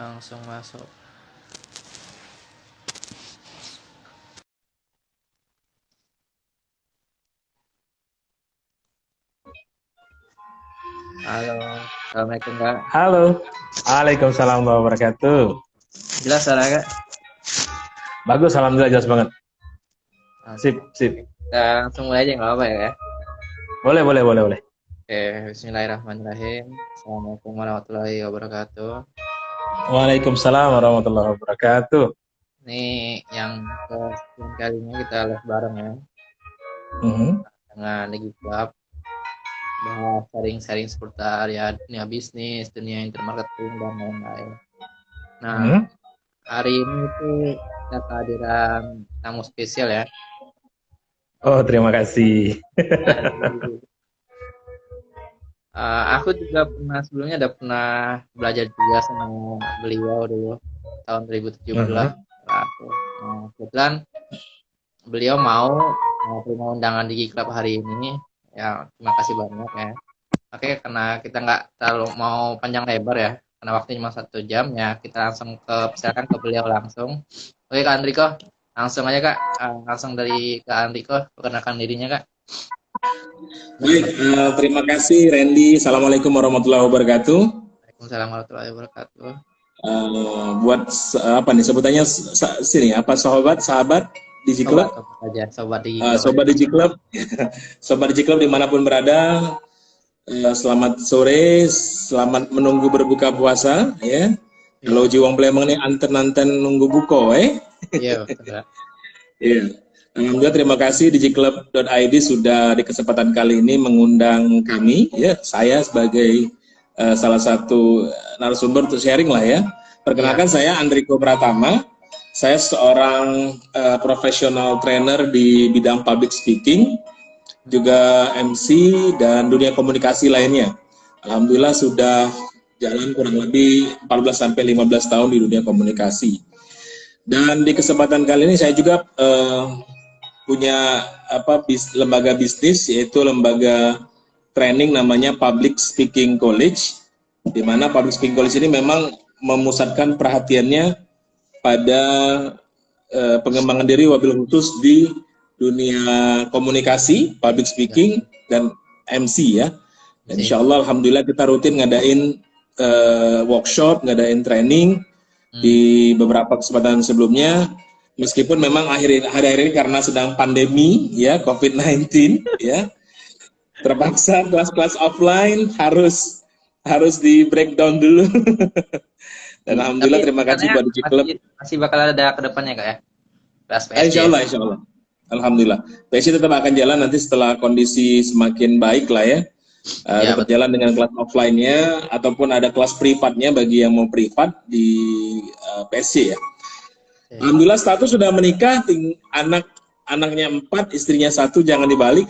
Langsung masuk. Halo, Assalamualaikum Kak. Halo, Waalaikumsalam warahmatullahi wabarakatuh. Jelas suara Kak? Bagus, alhamdulillah jelas banget. Langsung. Sip, sip. Kita langsung mulai aja nggak apa-apa ya Kak? Boleh. Oke, Bismillahirrahmanirrahim. Assalamualaikum warahmatullahi wabarakatuh. Waalaikumsalam warahmatullahi wabarakatuh. Ini yang kesekian kalinya kita live bareng ya Mhm. dengan Legi Club, bahas sharing-sharing seputar ya dunia bisnis, dunia intermarketing dan lain-lain. Nah, Mhm. hari ini tuh kita kehadiran tamu spesial ya. Oh, terima kasih. Aku juga sebelumnya pernah belajar juga sama beliau dulu tahun 2017. Mhm. Kebetulan beliau mau terima undangan di Club hari ini. Ya, terima kasih banyak ya. Oke, karena kita nggak terlalu mau panjang lebar ya, karena waktunya cuma 1 jam ya, kita langsung persilakan ke beliau langsung. Oke, Kak Andriko, langsung aja Kak. Langsung dari Kak Andriko, perkenalkan dirinya Kak. Baik, terima kasih Randy. Assalamualaikum warahmatullahi wabarakatuh. Waalaikumsalam warahmatullahi wabarakatuh. Buat apa nih sebutannya sini apa sahabat Digi Club, Sobat aja, sobat di Club aja. sobat Digi Club, sobat Digi Club dimanapun berada. Selamat sore, selamat menunggu berbuka puasa ya. Kalau jiwang Blemeng nih anten nunggu buko Iya, betul. Iya. Alhamdulillah terima kasih digiclub.id sudah di kesempatan kali ini mengundang kami ya, saya sebagai salah satu narasumber untuk sharing lah ya. Perkenalkan saya Andriko Pratama. Saya seorang profesional trainer di bidang public speaking, juga MC dan dunia komunikasi lainnya. Alhamdulillah sudah jalan kurang lebih 14 sampai 15 tahun di dunia komunikasi. Dan di kesempatan kali ini saya juga punya lembaga bisnis, yaitu lembaga training namanya Public Speaking College, di mana Public Speaking College ini memang memusatkan perhatiannya pada pengembangan diri wabil khusus di dunia komunikasi, public speaking, dan MC ya. Dan insya Allah alhamdulillah kita rutin ngadain workshop, ngadain training di beberapa kesempatan sebelumnya. Meskipun memang hari-hari ini karena sedang pandemi ya COVID-19 ya, terpaksa kelas-kelas offline harus di breakdown dulu. Dan alhamdulillah terima kasih buat Digi Club. Masih bakal ada ke depannya Kak ya? Kelas PSJ. Insya Allah. Alhamdulillah. PSJ tetap akan jalan nanti setelah kondisi semakin baik lah ya. Tetap jalan dengan kelas offline-nya ataupun ada kelas privatnya bagi yang mau privat di PSJ ya. Alhamdulillah status sudah menikah, anaknya 4, istrinya 1, jangan dibalik.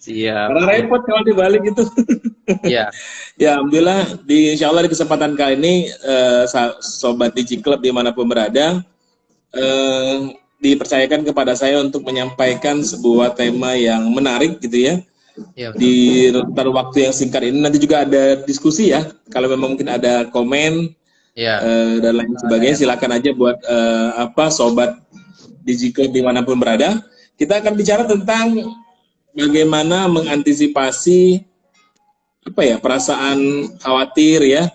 Siap. Karena repot kalau dibalik itu. Iya. Ya, alhamdulillah insya Allah di kesempatan kali ini sobat Digi Club dimanapun berada, dipercayakan kepada saya untuk menyampaikan sebuah tema yang menarik gitu ya. Iya, di rentan waktu yang singkat ini nanti juga ada diskusi ya. Kalau memang mungkin ada komen dan lain sebagainya, silakan aja buat sobat Digi Club dimanapun berada. Kita akan bicara tentang bagaimana mengantisipasi perasaan khawatir ya,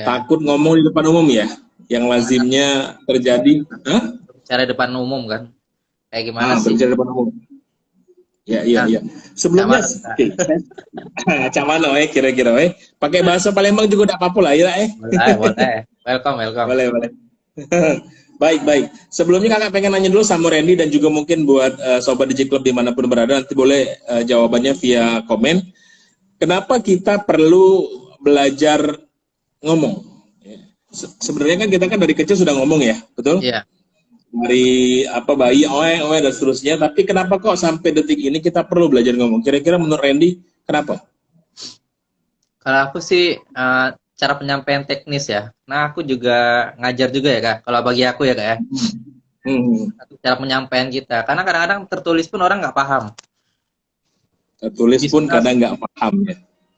takut ngomong di depan umum ya, yang lazimnya terjadi. Bicara depan umum kan, kayak gimana sih? Berbicara depan umum. Ya. Sebelumnya, camano kira-kira pakai bahasa Palembang juga udah apa-apa lah ya Boleh. Welcome. Boleh. Baik. Sebelumnya kakak pengen nanya dulu sama Randy dan juga mungkin buat sobat Digi Club dimanapun berada, nanti boleh jawabannya via komen. Kenapa kita perlu belajar ngomong? Sebenarnya kan kita dari kecil sudah ngomong ya, betul? Iya. Dari bayi oe dan seterusnya, tapi kenapa kok sampai detik ini kita perlu belajar ngomong? Kira-kira menurut Randy kenapa? Kalau aku sih cara penyampaian teknis ya. Nah, aku juga ngajar juga ya Kak. Kalau bagi aku ya Kak ya. Cara penyampaian kita, karena kadang-kadang tertulis pun orang nggak paham. Tertulis pun kadang nggak paham ya.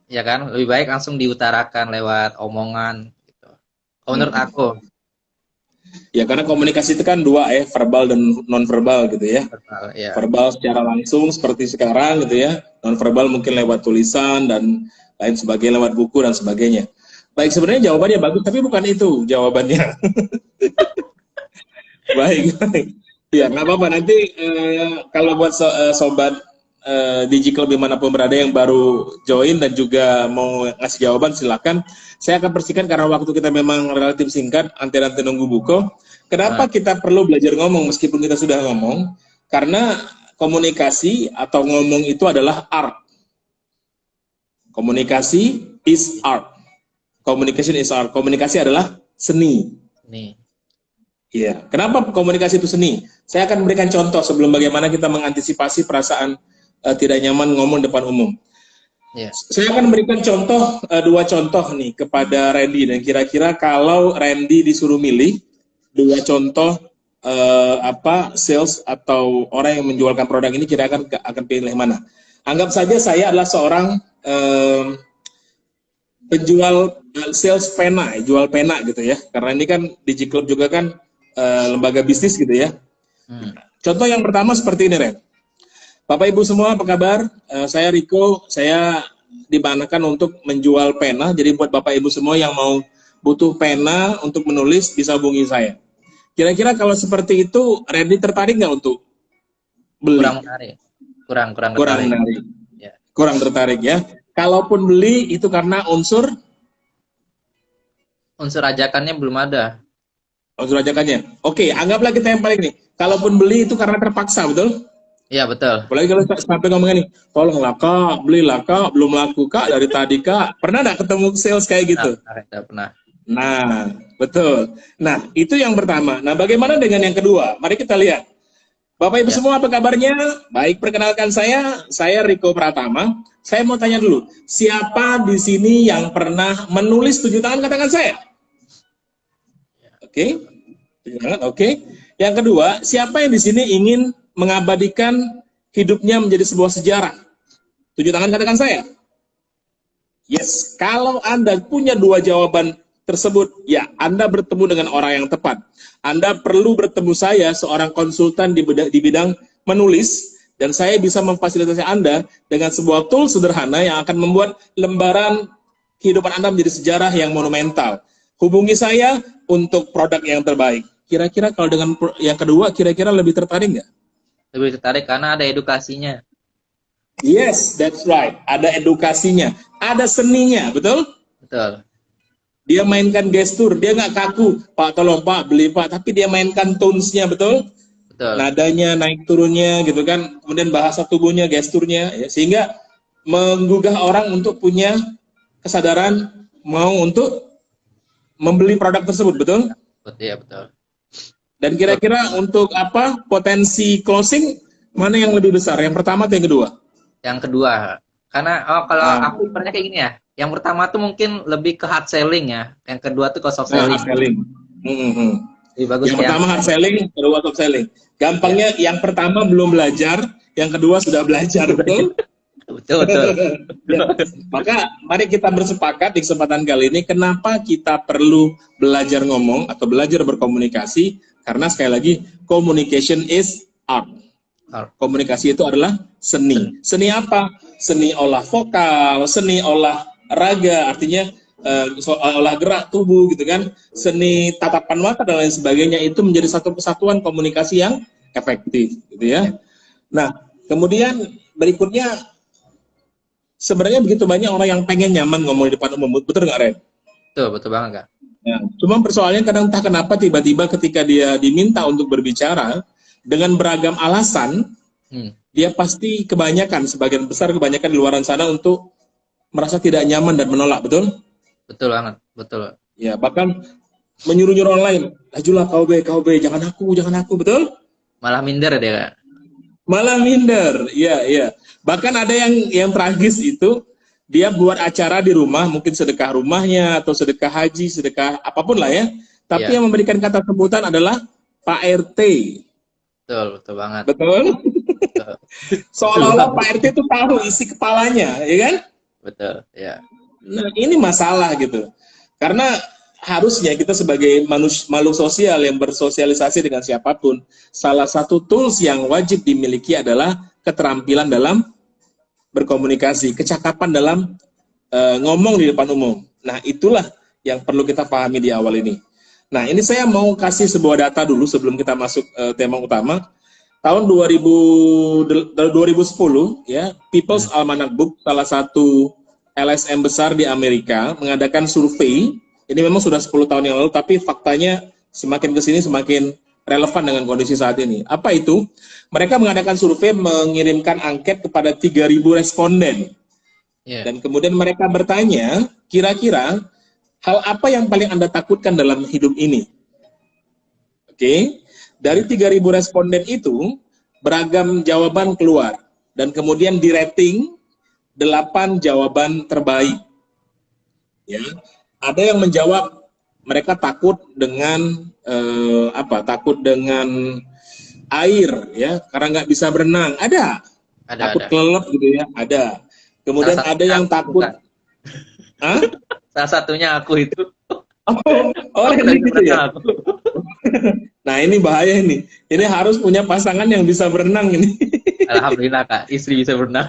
Ya kan, lebih baik langsung diutarakan lewat omongan gitu. Kalau menurut aku, Ya, karena komunikasi itu kan dua ya, verbal dan non-verbal gitu ya. verbal, ya. Verbal secara langsung seperti sekarang gitu ya. Non-verbal mungkin lewat tulisan dan lain sebagainya, lewat buku dan sebagainya. Baik, sebenarnya jawabannya bagus, tapi bukan itu jawabannya. Baik, baik. Ya, nggak apa-apa. Nanti kalau buat sobat Digiclub dimanapun berada yang baru join dan juga mau ngasih jawaban, silakan. Saya akan bersihkan karena waktu kita memang relatif singkat, anti-anti nunggu buku. Kenapa kita perlu belajar ngomong meskipun kita sudah ngomong? Karena komunikasi atau ngomong itu adalah art. Komunikasi is art. Communication is art. Komunikasi adalah seni. Nih. Iya. Kenapa komunikasi itu seni? Saya akan memberikan contoh sebelum bagaimana kita mengantisipasi perasaan tidak nyaman ngomong depan umum. Yeah. Saya akan memberikan contoh, dua contoh nih kepada Randy, dan kira-kira kalau Randy disuruh milih dua contoh sales atau orang yang menjualkan produk ini, kira-kira akan pilih mana? Anggap saja saya adalah seorang penjual sales pena, jual pena gitu ya. Karena ini kan Digiclub juga kan lembaga bisnis gitu ya. Contoh yang pertama seperti ini, Ren. Bapak Ibu semua apa kabar? Saya Riko, saya dimanakan untuk menjual pena. Jadi buat Bapak Ibu semua yang mau butuh pena untuk menulis bisa hubungi saya. Kira-kira kalau seperti itu, Randy tertarik nggak untuk beli? Kurang menarik. Kurang menarik. Ya. Kurang tertarik ya. Kalaupun beli itu karena unsur ajakannya belum ada. Unsur ajakannya. Oke, anggaplah kita yang paling nih. Kalaupun beli itu karena terpaksa, betul? Iya, betul. Apalagi kalau sampai ngomongin nih, tolonglah kak, belilah kak, belum laku kak, dari tadi kak. Pernah nggak ketemu sales kayak gitu? Pernah. Nah, betul. Nah, itu yang pertama. Nah, bagaimana dengan yang kedua? Mari kita lihat. Bapak Ibu semua apa kabarnya? Baik, perkenalkan saya Riko Pratama. Saya mau tanya dulu, siapa di sini yang pernah menulis 7 tangan katakan saya? Oke. 7 tangan, oke. Yang kedua, siapa yang di sini ingin mengabadikan hidupnya menjadi sebuah sejarah? 7 tangan katakan saya. Yes, kalau Anda punya dua jawaban tersebut, ya Anda bertemu dengan orang yang tepat. Anda perlu bertemu saya, seorang konsultan di bidang menulis, dan saya bisa memfasilitasi Anda dengan sebuah tool sederhana yang akan membuat lembaran kehidupan Anda menjadi sejarah yang monumental. Hubungi saya untuk produk yang terbaik. Kira-kira kalau dengan yang kedua, kira-kira lebih tertarik nggak? Lebih tertarik karena ada edukasinya. Yes, that's right. Ada edukasinya, ada seninya, betul? Betul. Dia mainkan gestur, dia nggak kaku, Pak tolong Pak, beli Pak, tapi dia mainkan tones-nya, betul? Betul. Nadanya, naik turunnya, gitu kan, kemudian bahasa tubuhnya, gesturnya, ya, sehingga menggugah orang untuk punya kesadaran mau untuk membeli produk tersebut, betul? Iya, betul. Dan kira-kira untuk apa potensi closing, mana yang lebih besar, yang pertama atau yang kedua? Yang kedua, karena kalau aku pernah kayak gini ya. Yang pertama tuh mungkin lebih ke hard selling ya. Yang kedua tuh ke soft selling. Hard selling. Lebih bagus yang pertama hard selling, kedua soft selling. Gampangnya yang pertama belum belajar, yang kedua sudah belajar, betul? Betul. Ya. Maka mari kita bersepakat di kesempatan kali ini, kenapa kita perlu belajar ngomong atau belajar berkomunikasi? Karena sekali lagi, communication is art. Komunikasi itu adalah seni. Seni apa? Seni olah vokal, seni olah raga, artinya olah gerak tubuh gitu kan, seni tatapan mata dan lain sebagainya, itu menjadi satu kesatuan komunikasi yang efektif gitu ya. Nah, kemudian berikutnya, sebenarnya begitu banyak orang yang pengen nyaman ngomong di depan umum, betul nggak Ren? Betul banget Kak. Ya, cuma persoalannya kadang entah kenapa tiba-tiba ketika dia diminta untuk berbicara dengan beragam alasan, dia pasti sebagian besar kebanyakan di luar sana untuk merasa tidak nyaman dan menolak, betul? Betul banget, betul. Ya, bahkan menyuruh-nyuruh orang lain, ajulah kau be, jangan aku, betul? Malah minder dia, Kak. Malah minder, iya. Bahkan ada yang tragis itu, dia buat acara di rumah, mungkin sedekah rumahnya, atau sedekah haji, sedekah apapun lah ya, tapi yang memberikan kata sebutan adalah Pak RT. Betul banget. Betul? Seolah-olah Pak RT itu tahu isi kepalanya, ya kan? Betul, ya. Nah, ini masalah gitu. Karena harusnya kita sebagai makhluk sosial yang bersosialisasi dengan siapapun, salah satu tools yang wajib dimiliki adalah keterampilan dalam berkomunikasi, kecakapan dalam ngomong di depan umum. Nah, itulah yang perlu kita pahami di awal ini. Nah, ini saya mau kasih sebuah data dulu sebelum kita masuk tema utama. Tahun 2010 ya, People's Almanac Book, salah satu LSM besar di Amerika, mengadakan survei. Ini memang sudah 10 tahun yang lalu, tapi faktanya semakin ke sini semakin relevan dengan kondisi saat ini. Apa itu? Mereka mengadakan survei, mengirimkan angket kepada 3.000 responden. Dan kemudian mereka bertanya, kira-kira hal apa yang paling Anda takutkan dalam hidup ini? Oke. Dari 3.000 responden itu, beragam jawaban keluar. Dan kemudian di rating 8 jawaban terbaik. Ya. Ada yang menjawab mereka takut dengan takut dengan air, ya, karena nggak bisa berenang. Ada takut kelelep gitu ya, ada. Kemudian ada yang takut. Salah satunya aku itu. Oh ini gitu ya. Nah, ini bahaya ini. Ini harus punya pasangan yang bisa berenang ini. Alhamdulillah Kak, istri bisa berenang.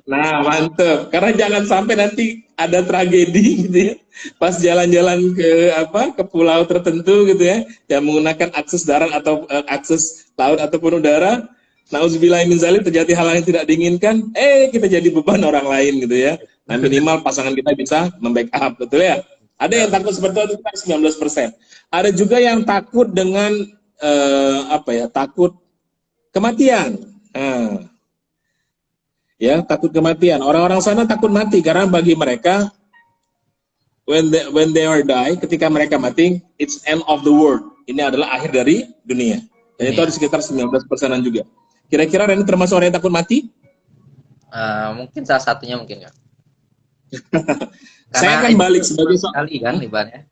Nah, mantep. Karena jangan sampai nanti ada tragedi gitu ya. Pas jalan-jalan ke pulau tertentu gitu ya, yang menggunakan akses darat atau akses laut ataupun udara. Nauzubillahi min dzalik, terjadi hal yang tidak diinginkan, kita jadi beban orang lain gitu ya. Nah, minimal pasangan kita bisa membackup, betul ya? Ada yang takut seperti itu 19%. Ada juga yang takut dengan takut kematian. Ya, takut kematian. Orang-orang sana takut mati karena bagi mereka when they are die, ketika mereka mati, it's end of the world. Ini adalah akhir dari dunia. Dan itu ada sekitar 19%-an juga. Kira-kira Reni termasuk orang yang takut mati? Mungkin salah satunya mungkin ya. Saya akan balik sebagai sekali kan ibaratnya.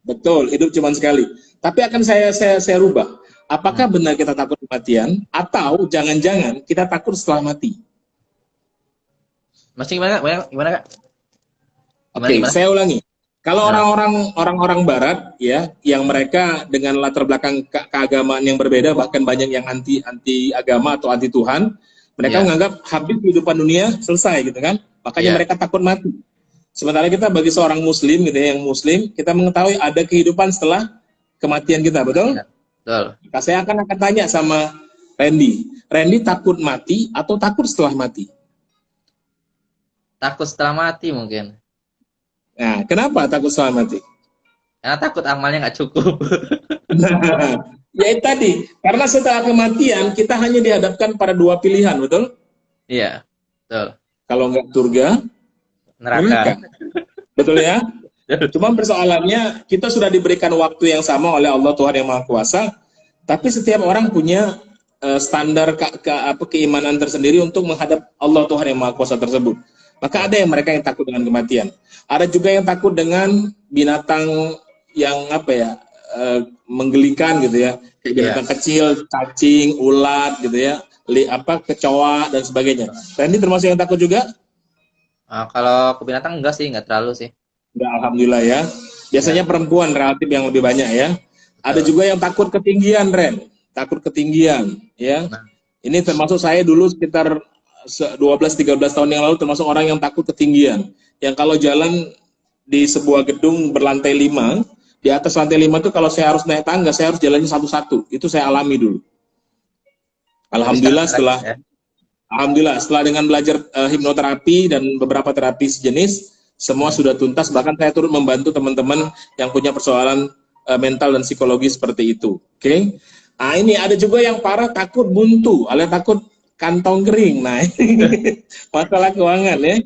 Betul, hidup cuma sekali. Tapi akan saya rubah. Apakah benar kita takut kematian atau jangan-jangan kita takut setelah mati? Masih gimana Kak? Oke, saya ulangi. Kalau orang-orang barat ya, yang mereka dengan latar belakang keagamaan yang berbeda, bahkan banyak yang anti agama atau anti Tuhan, mereka menganggap habis kehidupan dunia selesai gitu kan. Makanya mereka takut mati. Sementara kita bagi seorang muslim gitu ya, yang muslim, kita mengetahui ada kehidupan setelah kematian kita, betul? Betul. Nah, saya akan tanya sama Randy. Randy takut mati atau takut setelah mati? Takut setelah mati mungkin. Nah, kenapa takut setelah mati? Karena takut amalnya nggak cukup. Nah, ya tadi, karena setelah kematian kita hanya dihadapkan pada dua pilihan, betul? Iya, betul. Kalau nggak surga, neraka. Betul ya? Cuma persoalannya kita sudah diberikan waktu yang sama oleh Allah Tuhan Yang Maha Kuasa, tapi setiap orang punya standar keimanan tersendiri untuk menghadap Allah Tuhan Yang Maha Kuasa tersebut. Maka ada yang mereka yang takut dengan kematian. Ada juga yang takut dengan binatang yang menggelikan gitu ya, kayak binatang kecil, cacing, ulat gitu ya, kecoa dan sebagainya. Randy termasuk yang takut juga? Kalau ke binatang enggak sih, enggak terlalu sih. Enggak, alhamdulillah ya. Biasanya perempuan relatif yang lebih banyak ya. Ada juga yang takut ketinggian, Ren. Takut ketinggian ya. Ini termasuk saya dulu sekitar 12-13 tahun yang lalu termasuk orang yang takut ketinggian. Yang kalau jalan di sebuah gedung berlantai 5, di atas lantai 5 itu kalau saya harus naik tangga, saya harus jalannya satu-satu. Itu saya alami dulu. Alhamdulillah setelah dengan belajar hipnoterapi dan beberapa terapi sejenis, semua sudah tuntas. Bahkan saya turut membantu teman-teman yang punya persoalan mental dan psikologi seperti itu. Oke? Nah, ini ada juga yang parah takut buntu, alias takut kantong kering. Nah, ini masalah keuangan ya.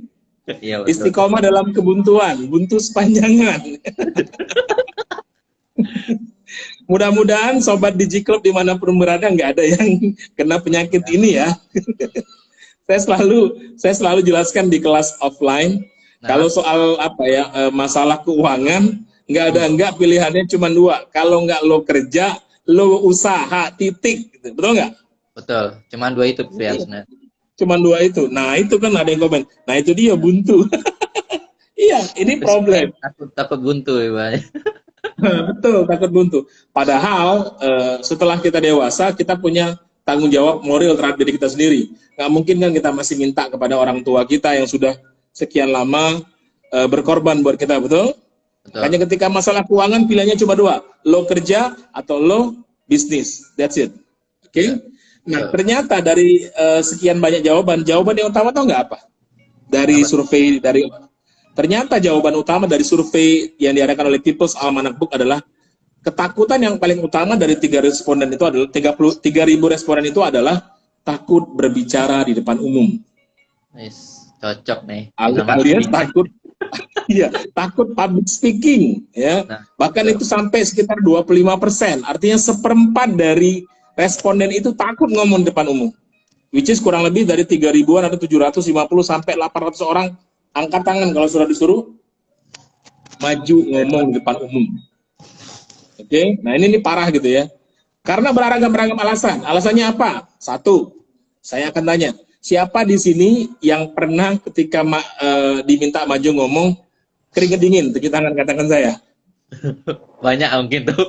Iya, istiqomah dalam kebuntuan, buntu sepanjangan. Mudah-mudahan sobat DigiClub dimanapun berada nggak ada yang kena penyakit ini ya. Saya selalu jelaskan di kelas offline. Kalau soal masalah keuangan nggak pilihannya cuma dua. Kalau nggak lo kerja, lo usaha, titik, gitu. Betul nggak? Betul. Cuman dua itu pilihan sebenarnya. Cuman dua itu. Nah, itu kan ada yang komen. Nah, itu dia buntu. Iya, ini problem. Takut takut buntu ya, Pak. Betul, takut buntu. Padahal setelah kita dewasa, kita punya tanggung jawab moral terhadap diri kita sendiri. Nggak mungkin kan kita masih minta kepada orang tua kita yang sudah sekian lama berkorban buat kita, betul? Betul. Hanya ketika masalah keuangan pilihannya cuma dua, lo kerja atau lo bisnis, that's it. Oke? Nah, ternyata dari sekian banyak jawaban yang utama tau nggak apa? Dari survei ternyata jawaban utama dari survei yang diadakan oleh People's Almanac Book adalah ketakutan yang paling utama dari 3 responden itu adalah 33.000 responden itu adalah takut berbicara di depan umum. Yes, cocok nih. Alias takut iya, takut public speaking ya. Nah, Bahkan itu sampai sekitar 25%. Artinya 1/4 dari responden itu takut ngomong di depan umum. Which is kurang lebih dari 3.000-an atau 750 sampai 800 orang angkat tangan kalau sudah disuruh maju ngomong di depan umum. Oke, nah ini parah gitu ya. Karena beragam-ragam alasan. Alasannya apa? Satu, saya akan tanya, siapa di sini yang pernah ketika diminta maju ngomong keringet dingin? Tunjuk tangan, katakan saya. banyak mungkin tuh.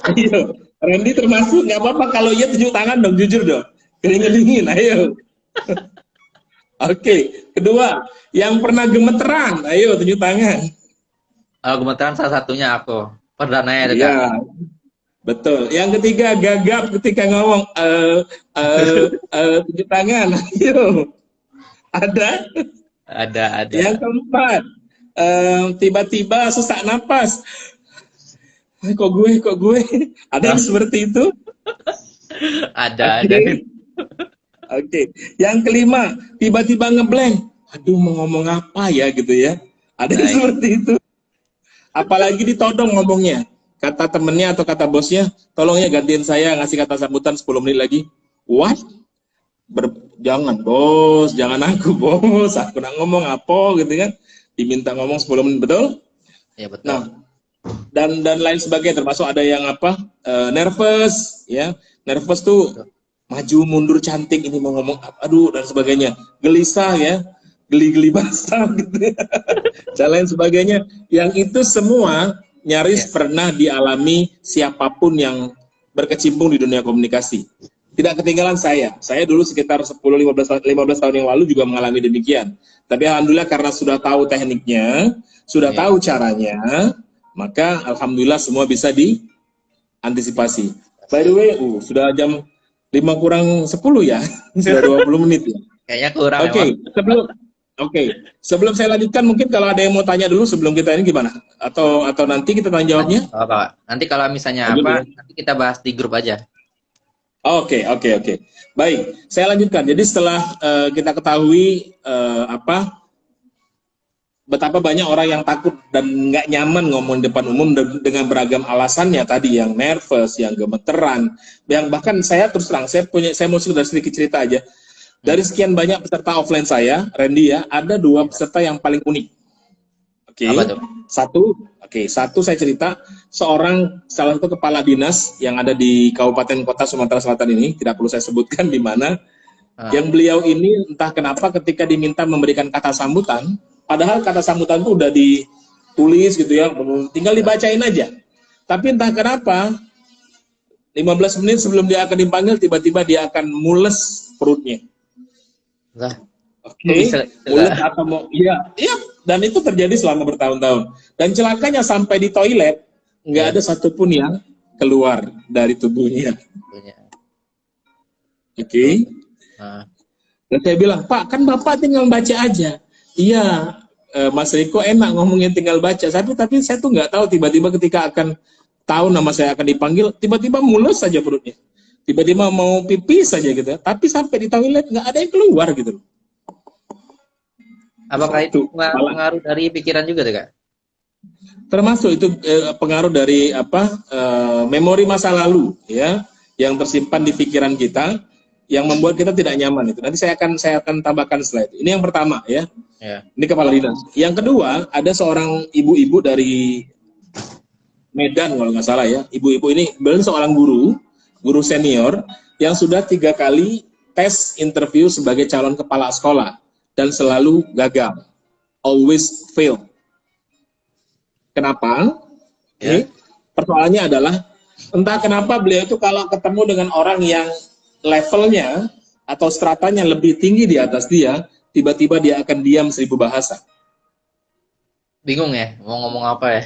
Ayo, Randy termasuk, nggak apa-apa kalau iya tunjuk tangan dong, jujur dong. Keringet dingin, ayo. Oke, kedua, yang pernah gemeteran, ayo tunjuk tangan. Kalau gemeteran salah satunya aku. Perdananya dekat. Iya, betul. Yang ketiga, gagap ketika ngomong, tunjuk tangan, ayo. Ada? Ada. Yang keempat, tiba-tiba sesak napas. Kok gue? Ada yang seperti itu? Ada. Oke. Yang kelima, tiba-tiba ngeblank. Aduh, mau ngomong apa ya gitu ya. Ada yang seperti itu. Apalagi ditodong ngomongnya. Kata temennya atau kata bosnya, tolong ya gantiin saya ngasih kata sambutan 10 menit lagi. What? Jangan bos, jangan aku bos. Aku nak ngomong apa gitu kan. Diminta ngomong 10 menit, betul? Ya betul. Nah, dan lain sebagainya, termasuk ada yang nervous ya. Nervous tuh maju mundur cantik ini mau ngomong aduh dan sebagainya, gelisah ya, geli-geli basah gitu ya. Dan lain sebagainya, yang itu semua nyaris pernah dialami siapapun yang berkecimpung di dunia komunikasi. Tidak ketinggalan saya dulu sekitar 10-15 tahun yang lalu juga mengalami demikian, tapi alhamdulillah karena sudah tahu tekniknya, sudah tahu caranya, maka alhamdulillah semua bisa diantisipasi. By the way, sudah jam 5:50 ya, sudah 20 menit ya. Kayaknya kurang. Sebelum saya lanjutkan, mungkin kalau ada yang mau tanya dulu sebelum kita ini gimana? Atau nanti kita tanya jawabnya? Apa? Nanti kalau misalnya nanti kita bahas di grup aja. Oke. Baik, saya lanjutkan. Jadi setelah kita ketahui betapa banyak orang yang takut dan nggak nyaman ngomong di depan umum dengan beragam alasannya tadi, yang nervous, yang gemeteran, yang bahkan saya terus terang, saya mau sedikit cerita aja. Dari sekian banyak peserta offline saya, Randy ya, ada 2 peserta yang paling unik. Oke. Apa tuh? Satu saya cerita, salah satu kepala dinas yang ada di Kabupaten Kota Sumatera Selatan ini, tidak perlu saya sebutkan di mana, yang beliau ini entah kenapa ketika diminta memberikan kata sambutan, padahal kata sambutan itu udah ditulis gitu ya, tinggal dibacain aja. Tapi entah kenapa, 15 menit sebelum dia akan dipanggil, tiba-tiba dia akan mules perutnya. Oke, mules atau mau, iya, dan itu terjadi selama bertahun-tahun. Dan celakanya sampai di toilet, nggak ada satupun yang keluar dari tubuhnya. Oke. Dan saya bilang, Pak, kan Bapak tinggal baca aja. Iya, Mas Riko enak ngomongin tinggal baca, tapi saya tuh nggak tahu, tiba-tiba ketika akan tahu nama saya akan dipanggil, tiba-tiba mulus saja perutnya, tiba-tiba mau pipis saja gitu, tapi sampai di toilet nggak ada yang keluar gitu. Apakah itu pengaruh dari pikiran juga tuh, Kak? Termasuk itu pengaruh dari memori masa lalu ya, yang tersimpan di pikiran kita, yang membuat kita tidak nyaman itu. Nanti saya akan tambahkan slide. Ini yang pertama ya. Ini kepala dinas. Yang kedua, ada seorang ibu-ibu dari Medan kalau nggak salah ya. Ibu-ibu ini beliau seorang guru senior yang sudah 3 kali tes interview sebagai calon kepala sekolah dan selalu gagal. always fail. Kenapa? Ya. Persoalannya adalah entah kenapa beliau itu kalau ketemu dengan orang yang levelnya atau stratanya lebih tinggi di atas dia, tiba-tiba dia akan diam 1000 bahasa. Bingung ya mau ngomong apa ya.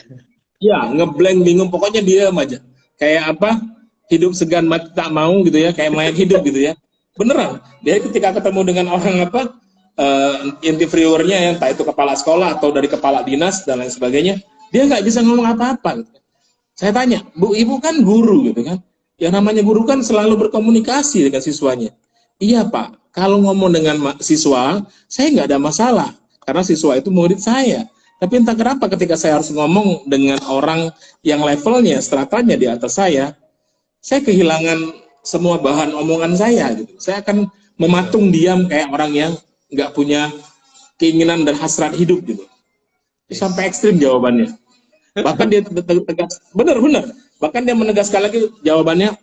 Ya, ngeblank, bingung, pokoknya diam aja. Kayak apa? Hidup segan mati tak mau gitu ya, kayak mayat hidup gitu ya. Beneran. Dia ketika ketemu dengan orang apa? Interviewernya yang entah itu kepala sekolah atau dari kepala dinas dan lain sebagainya, dia nggak bisa ngomong apa-apa. Gitu. Saya tanya, Bu, Ibu kan guru gitu kan? Yang namanya guru kan selalu berkomunikasi dengan siswanya. Iya Pak, kalau ngomong dengan siswa, saya nggak ada masalah. Karena siswa itu murid saya. Tapi entah kenapa ketika saya harus ngomong dengan orang yang levelnya, stratanya di atas saya kehilangan semua bahan omongan saya. Gitu. Saya akan mematung diam kayak orang yang nggak punya keinginan dan hasrat hidup gitu. Sampai ekstrim jawabannya. Bahkan dia tegas, benar-benar. Bahkan dia menegaskan lagi jawabannya,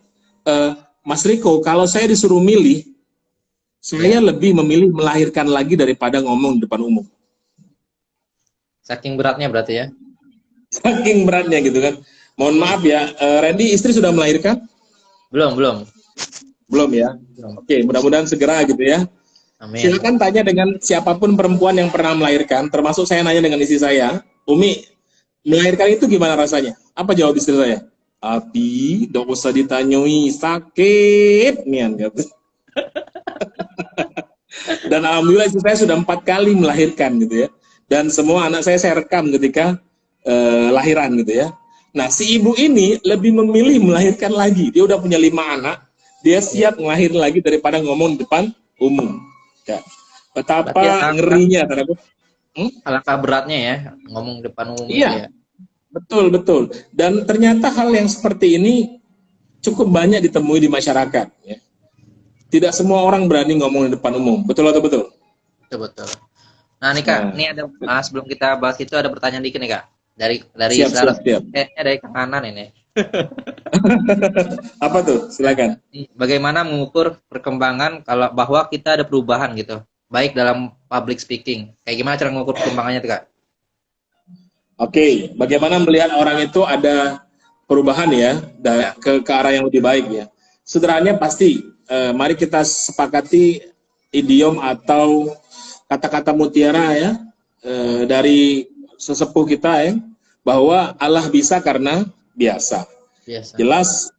Mas Riko, kalau saya disuruh milih, saya lebih memilih melahirkan lagi daripada ngomong di depan umum. Saking beratnya berarti ya. Saking beratnya gitu kan. Mohon maaf ya, Randy istri sudah melahirkan? Belum. Belum ya? Belum. Oke, mudah-mudahan segera gitu ya. Amin. Silakan tanya dengan siapapun perempuan yang pernah melahirkan, termasuk saya nanya dengan istri saya, Umi, melahirkan itu gimana rasanya? Apa jawab istri saya? Abi, gak usah ditanyoi, sakit, nian gitu. Dan alhamdulillah istri saya sudah 4 kali melahirkan gitu ya. Dan semua anak saya rekam ketika lahiran gitu ya. Nah, si ibu ini lebih memilih melahirkan lagi. Dia udah punya 5 anak, dia siap ngelahirin lagi daripada ngomong di depan umum. Ya. Betapa ngerinya terhadap alangkah beratnya ya ngomong depan umum. Iya, ya. Betul. Dan ternyata hal yang seperti ini cukup banyak ditemui di masyarakat. Ya. Tidak semua orang berani ngomong di depan umum. Betul atau betul? Betul. Nah nih Kak, ini ada sebelum kita bahas itu ada pertanyaan dikit nih Kak. Dari siap. dari Kang Anan ini. Apa tuh? Silakan. Bagaimana mengukur perkembangan kalau bahwa kita ada perubahan gitu, baik dalam public speaking. Kayak gimana cara mengukur perkembangannya tuh Kak? Oke, bagaimana melihat orang itu ada perubahan ya, ke arah yang lebih baik ya. Sederhananya pasti, mari kita sepakati idiom atau kata-kata mutiara ya, dari sesepuh kita ya, bahwa Allah bisa karena biasa. Jelas,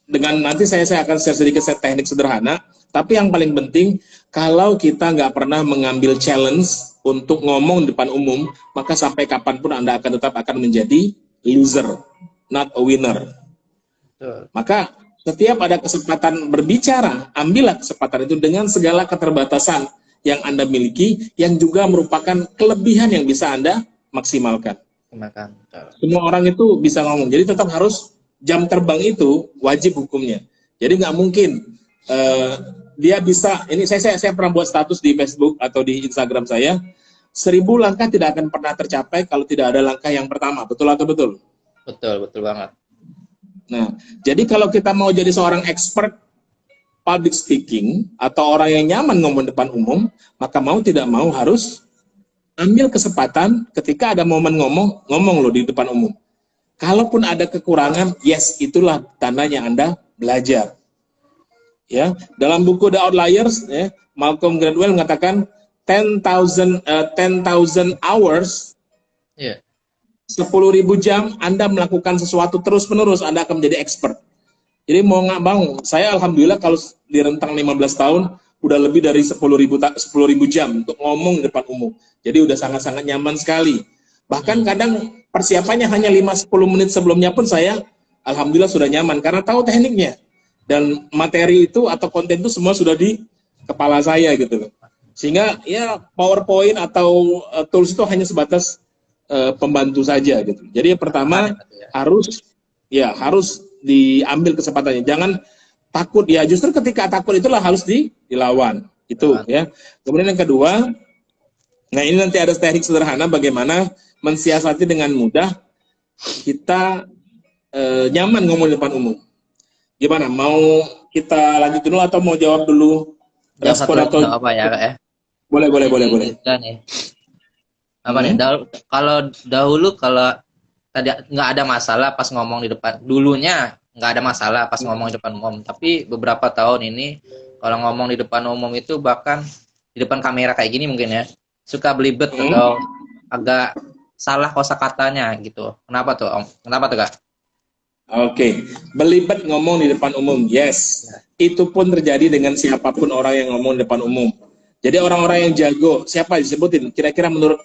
dengan nanti saya akan share sedikit teknik sederhana, tapi yang paling penting, kalau kita nggak pernah mengambil challenge untuk ngomong di depan umum, maka sampai kapanpun Anda akan tetap akan menjadi loser, not a winner. Maka setiap ada kesempatan berbicara, ambillah kesempatan itu dengan segala keterbatasan yang Anda miliki, yang juga merupakan kelebihan yang bisa Anda maksimalkan. Semua orang itu bisa ngomong, jadi tetap harus jam terbang itu wajib hukumnya. Jadi nggak mungkin dia bisa, ini saya pernah buat status di Facebook atau di Instagram saya, 1000 langkah tidak akan pernah tercapai kalau tidak ada langkah yang pertama. Betul atau betul? Betul banget. Nah, jadi kalau kita mau jadi seorang expert public speaking atau orang yang nyaman ngomong depan umum, maka mau tidak mau harus ambil kesempatan ketika ada momen ngomong loh di depan umum. Kalaupun ada kekurangan, yes, itulah tandanya Anda belajar. Ya, dalam buku The Outliers, ya, Malcolm Gladwell mengatakan 10,000 hours, 10.000 jam Anda melakukan sesuatu terus-menerus, Anda akan menjadi expert. Jadi mau nggak mau, saya alhamdulillah kalau di rentang 15 tahun udah lebih dari 10.000 jam untuk ngomong di depan umum. Jadi udah sangat-sangat nyaman sekali. Bahkan kadang persiapannya hanya 5-10 menit sebelumnya pun saya alhamdulillah sudah nyaman karena tahu tekniknya. Dan materi itu atau konten itu semua sudah di kepala saya gitu loh. Sehingga ya PowerPoint atau tools itu hanya sebatas pembantu saja gitu. Jadi yang pertama harus diambil kesempatannya. Jangan takut ya, justru ketika takut itulah harus dilawan. Itu ya. Kemudian yang kedua, nah ini nanti ada teknik sederhana bagaimana mensiasati dengan mudah kita nyaman ngomong di depan umum. Gimana? Mau kita lanjut dulu atau mau jawab dulu? Respon atau apa ya, Kak ya? Boleh. Apa nih? Kalau dahulu kalau tadi nggak ada masalah pas ngomong di depan. Dulunya nggak ada masalah pas ngomong di depan umum. Tapi beberapa tahun ini kalau ngomong di depan umum itu bahkan di depan kamera kayak gini mungkin ya suka belibet atau agak salah kosakatanya gitu. Kenapa tuh Om? Kenapa tuh Kak? Oke, belibet ngomong di depan umum, yes. Itu pun terjadi dengan siapapun orang yang ngomong di depan umum. Jadi orang-orang yang jago, siapa disebutin? Kira-kira menurut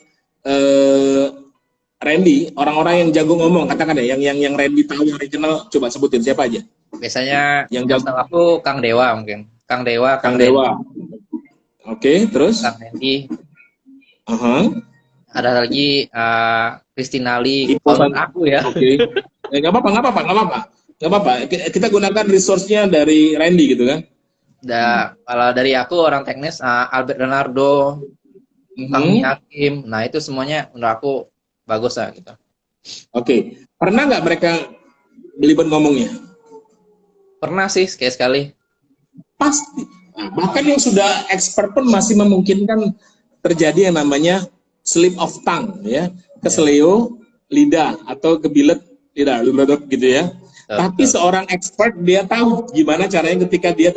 Randy, orang-orang yang jago ngomong, katakan ya, yang Randy tahu original, coba sebutin siapa aja? Biasanya Yang yang jago. tahu aku Kang Dewa mungkin. Kang Dewa, Kang Dewa. Oke, terus? Kang Randy. Ada lagi Christina Lee. Kalau aku ya. Oke. Nggak apa-apa. Kita gunakan resource-nya dari Randy gitu kan? Kalau dari aku orang teknis Albert Leonardo, Kang Hakim. Nah itu semuanya menurut aku bagus lah gitu. Oke. Pernah nggak mereka belibet ngomongnya? Pernah sih sekali. Pasti. Nah, bahkan yang sudah expert pun masih memungkinkan terjadi yang namanya slip of tongue, ya, keseleo lidah atau kebilet lidah, gitu ya. Tapi seorang expert dia tahu gimana caranya ketika dia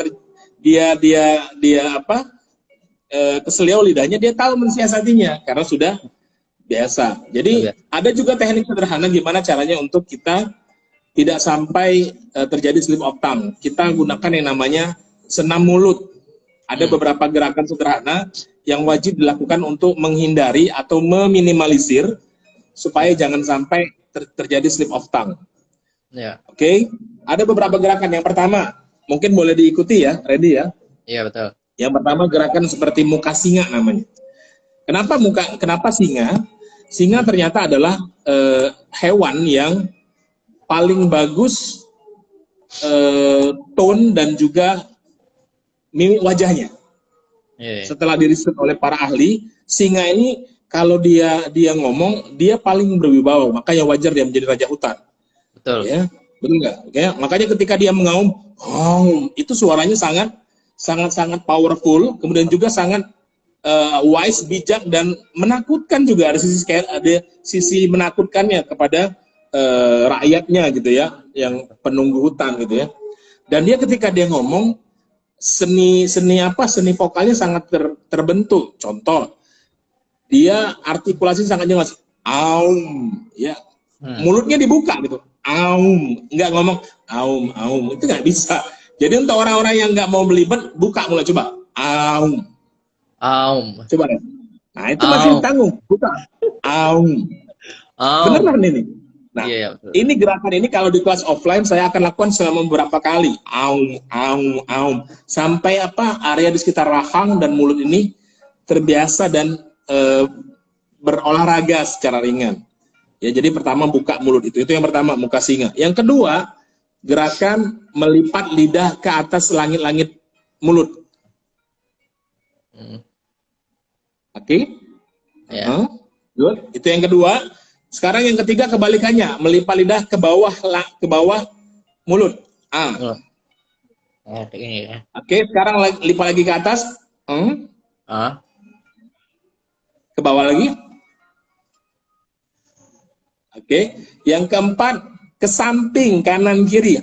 keseleo lidahnya, dia tahu mensiasatinya karena sudah biasa. Jadi ada juga teknik sederhana gimana caranya untuk kita tidak sampai terjadi slip of tongue. Kita gunakan yang namanya senam mulut. Ada beberapa gerakan sederhana yang wajib dilakukan untuk menghindari atau meminimalisir supaya jangan sampai terjadi slip of tongue. Oke? Ada beberapa gerakan. Yang pertama, mungkin boleh diikuti ya, Randy ya? Iya, betul. Yang pertama gerakan seperti muka singa namanya. Kenapa singa? Singa ternyata adalah hewan yang paling bagus tone dan juga mimik wajahnya. Setelah diriset oleh para ahli, singa ini kalau dia ngomong, dia paling berwibawa, makanya wajar dia menjadi raja hutan. Betul. Ya, betul nggak? Ya, makanya ketika dia mengaum, itu suaranya sangat powerful, kemudian juga sangat wise, bijak, dan menakutkan juga. Ada sisi menakutkannya kepada rakyatnya gitu ya, yang penunggu hutan gitu ya. Dan dia ketika dia ngomong, seni vokalnya sangat terbentuk. Contoh, dia artikulasi sangat jelas, ya, mulutnya dibuka gitu, nggak ngomong itu nggak bisa. Jadi untuk orang-orang yang nggak mau belibet, buka mulut, coba, coba deh. Nah itu masih tanggung, buka, beneran ini. Nah, ini gerakan ini kalau di kelas offline saya akan lakukan selama beberapa kali. Sampai area di sekitar rahang dan mulut ini terbiasa dan berolahraga secara ringan. Ya, jadi pertama buka mulut itu yang pertama, muka singa. Yang kedua, gerakan melipat lidah ke atas langit-langit mulut. Oke? Good. Itu yang kedua. Sekarang yang ketiga kebalikannya, melipat lidah ke bawah mulut. Oke, sekarang lipat lagi ke atas. Ke bawah lagi. Oke, yang keempat ke samping kanan kiri.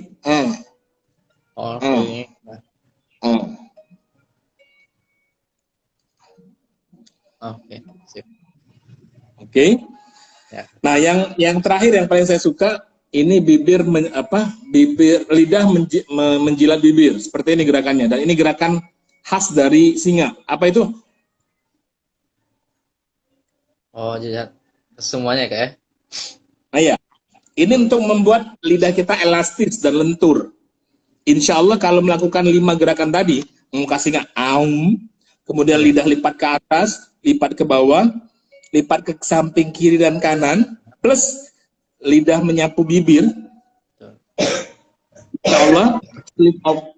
Oke. Nah, yang terakhir yang paling saya suka ini lidah menjilat bibir. Seperti ini gerakannya, dan ini gerakan khas dari singa. Apa itu? Jilat semuanya kayak. Nah ya, ini untuk membuat lidah kita elastis dan lentur. Insya Allah kalau melakukan 5 gerakan tadi, muka singa, kemudian lidah lipat ke atas, lipat ke bawah, lipat ke samping kiri dan kanan, plus lidah menyapu bibir, insya Allah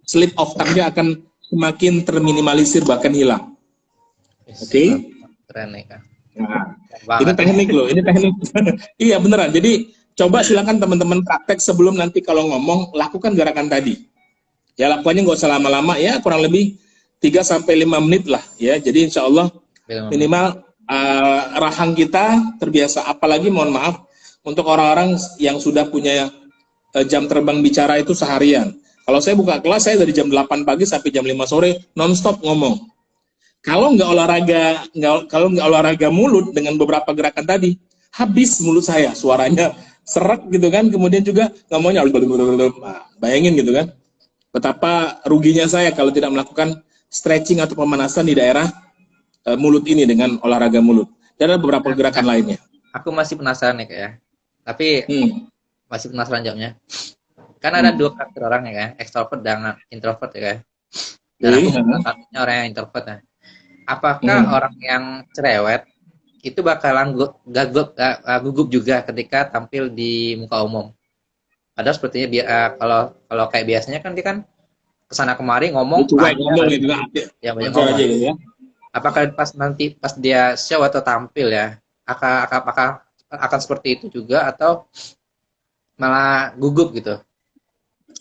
slip of tongue-nya akan semakin terminimalisir, bahkan hilang. Oke? Keren nih Kak. Nah, ini teknik loh, ini teknik. Iya beneran. Jadi coba silakan teman-teman praktek sebelum nanti kalau ngomong, lakukan gerakan tadi. Ya lakukannya nggak usah lama-lama ya, kurang lebih 3-5 menit lah ya. Jadi insya Allah minimal rahang kita terbiasa. Apalagi mohon maaf untuk orang-orang yang sudah punya jam terbang bicara itu seharian. Kalau saya buka kelas, saya dari jam 8 pagi sampai jam 5 sore non-stop ngomong. Kalau nggak olahraga mulut dengan beberapa gerakan tadi, habis mulut saya, suaranya serak gitu kan. Kemudian juga ngomongnya, nah, bayangin gitu kan, betapa ruginya saya kalau tidak melakukan stretching atau pemanasan di daerah mulut ini dengan olahraga mulut. Dan ada beberapa gerakan lainnya. Aku masih penasaran nih Kak ya. Tapi masih penasaran jawabnya. Kan ada dua karakter orang ya kan, ekstrovert dan introvert ya kan. Dan aku salah satunya orang yang introvert ya. Apakah orang yang cerewet itu bakalan gugup juga ketika tampil di muka umum? Padahal sepertinya kalau kayak biasanya kan dia kan kesana kemari ngomong gitu ya banyak ngomong. Aja, gitu ya. Apakah pas dia show atau tampil ya apakah akan seperti itu juga atau malah gugup gitu?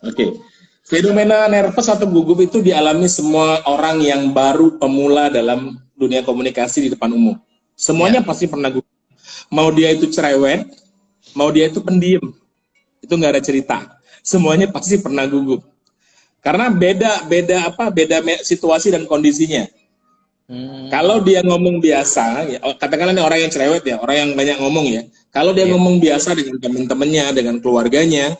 Oke. Fenomena nervous atau gugup itu dialami semua orang yang baru pemula dalam dunia komunikasi di depan umum. Semuanya pasti pernah gugup. Mau dia itu cerewet, mau dia itu pendiam, itu nggak ada cerita. Semuanya pasti pernah gugup. Karena beda situasi dan kondisinya. Kalau dia ngomong biasa, ya, katakanlah ini orang yang cerewet ya, orang yang banyak ngomong ya. Kalau dia ngomong biasa dengan teman-temannya, dengan keluarganya,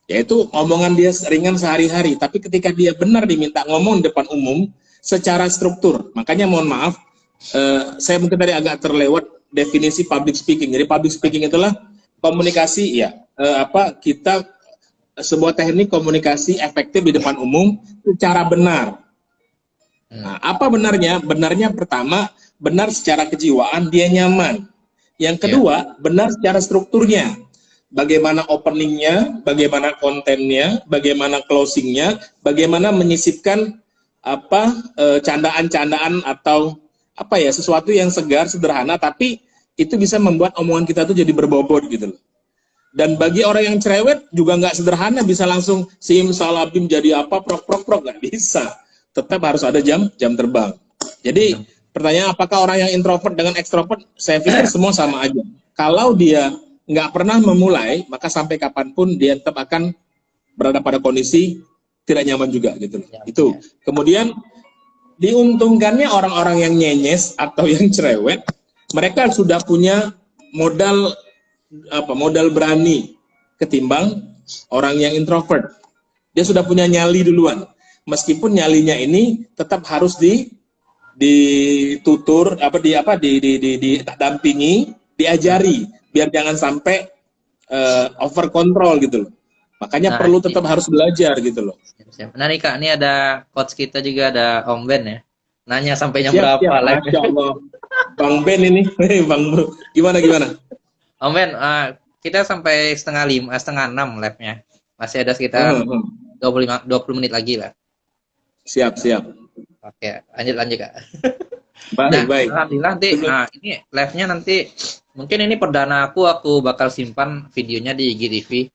yaitu omongan dia ringan sehari-hari. Tapi ketika dia benar diminta ngomong di depan umum, secara struktur, makanya mohon maaf, saya mungkin tadi agak terlewat definisi public speaking. Jadi public speaking itulah komunikasi, ya, kita sebuah teknik komunikasi efektif di depan umum secara benar. Nah, apa benarnya? Benarnya pertama, benar secara kejiwaan, dia nyaman. Yang kedua, benar secara strukturnya. Bagaimana openingnya, bagaimana kontennya, bagaimana closingnya, bagaimana menyisipkan candaan-candaan atau sesuatu yang segar, sederhana, tapi itu bisa membuat omongan kita tuh jadi berbobot gitu loh. Dan bagi orang yang cerewet juga nggak sederhana, bisa langsung simsalabim jadi prok nggak bisa. Tetap harus ada jam terbang. Jadi pertanyaan apakah orang yang introvert dengan ekstrovert, saya pikir semua sama aja. Kalau dia nggak pernah memulai, maka sampai kapanpun dia tetap akan berada pada kondisi tidak nyaman juga gitu. Itu. Kemudian diuntungkannya orang-orang yang nyenyes atau yang cerewet, mereka sudah punya modal berani ketimbang orang yang introvert. Dia sudah punya nyali duluan. Meskipun nyalinya ini tetap harus ditutur, didampingi, diajari, biar jangan sampai over control gitu loh. Makanya perlu tetap harus belajar gitu loh. Nah nih Kak, ini ada coach kita juga, ada Om Ben ya. Nanya sampai jam berapa live? Masya Allah. Bang Ben ini, Bang Bro. Gimana? Om Ben, kita sampai setengah 6 live-nya. Masih ada sekitar 20 menit lagi lah. Siap. Oke, lanjut Kak. Baik. Alhamdulillah nanti, ini live-nya nanti, mungkin ini perdana aku bakal simpan videonya di IGTV.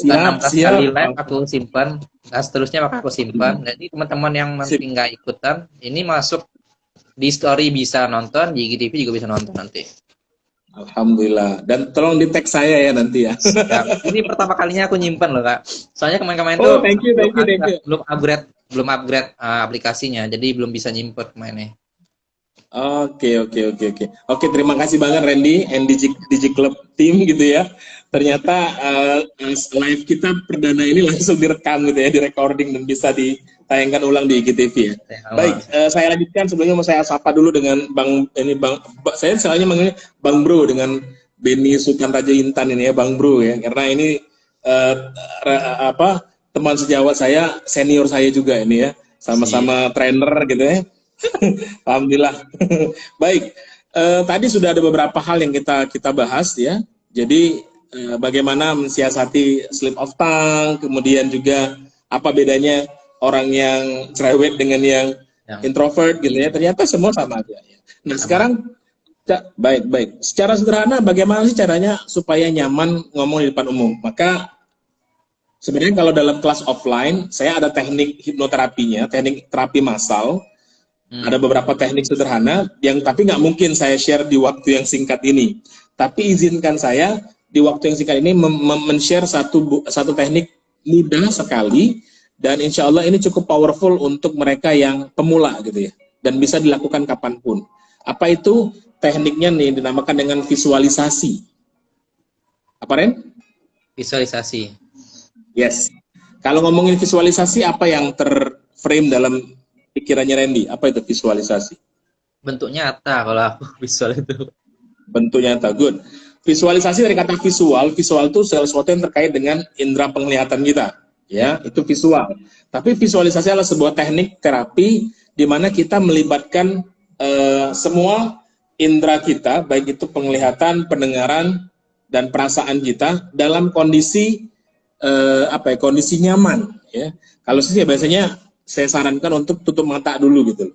Siap. Kali live aku simpan, nah seterusnya maka aku simpan. Jadi teman-teman yang nanti nggak ikutan, ini masuk di story bisa nonton, di IGTV juga bisa nonton nanti. Alhamdulillah. Dan tolong di tag saya ya nanti ya. Ini pertama kalinya aku nyimpan loh Kak. Soalnya kemarin-kemarin thank you. belum upgrade aplikasinya, jadi belum bisa nyimpen kemarinnya. Oke, terima kasih banget Randy and Digi Club Team gitu ya. Ternyata live kita perdana ini langsung direkam gitu ya, di recording dan bisa ditayangkan ulang di IGTV ya. Baik, saya lanjutkan. Sebelumnya mau saya sapa dulu dengan saya selalunya manggilnya Bang Bro dengan Benny Sultan Raja Intan ini ya, Bang Bro ya. Karena ini teman sejawat saya, senior saya juga ini ya, sama-sama trainer gitu ya. Alhamdulillah. Baik, tadi sudah ada beberapa hal yang kita bahas ya. Jadi bagaimana mensiasati slip of tongue, kemudian juga apa bedanya orang yang cerewet dengan yang introvert gitu ya. Ternyata semua sama aja ya. Nah, sekarang baik. Secara sederhana bagaimana sih caranya supaya nyaman ngomong di depan umum? Maka sebenarnya kalau dalam kelas offline, saya ada teknik hipnoterapinya, teknik terapi massal. Ada beberapa teknik sederhana yang tapi nggak mungkin saya share di waktu yang singkat ini. Tapi izinkan saya di waktu yang singkat ini men-share satu teknik mudah sekali dan insya Allah ini cukup powerful untuk mereka yang pemula gitu ya dan bisa dilakukan kapanpun. Apa itu tekniknya nih dinamakan dengan visualisasi. Apa Ren? Visualisasi. Yes. Kalau ngomongin visualisasi apa yang terframe dalam pikirannya Randy? Apa itu visualisasi? Bentuk nyata kalau aku visual itu. Bentuk nyata, good. Visualisasi dari kata visual, visual itu sesuatu yang terkait dengan indera penglihatan kita, ya, itu visual. Tapi visualisasi adalah sebuah teknik terapi di mana kita melibatkan semua indera kita, baik itu penglihatan, pendengaran, dan perasaan kita dalam kondisi kondisi nyaman, ya. Kalau saya biasanya saya sarankan untuk tutup mata dulu gitu.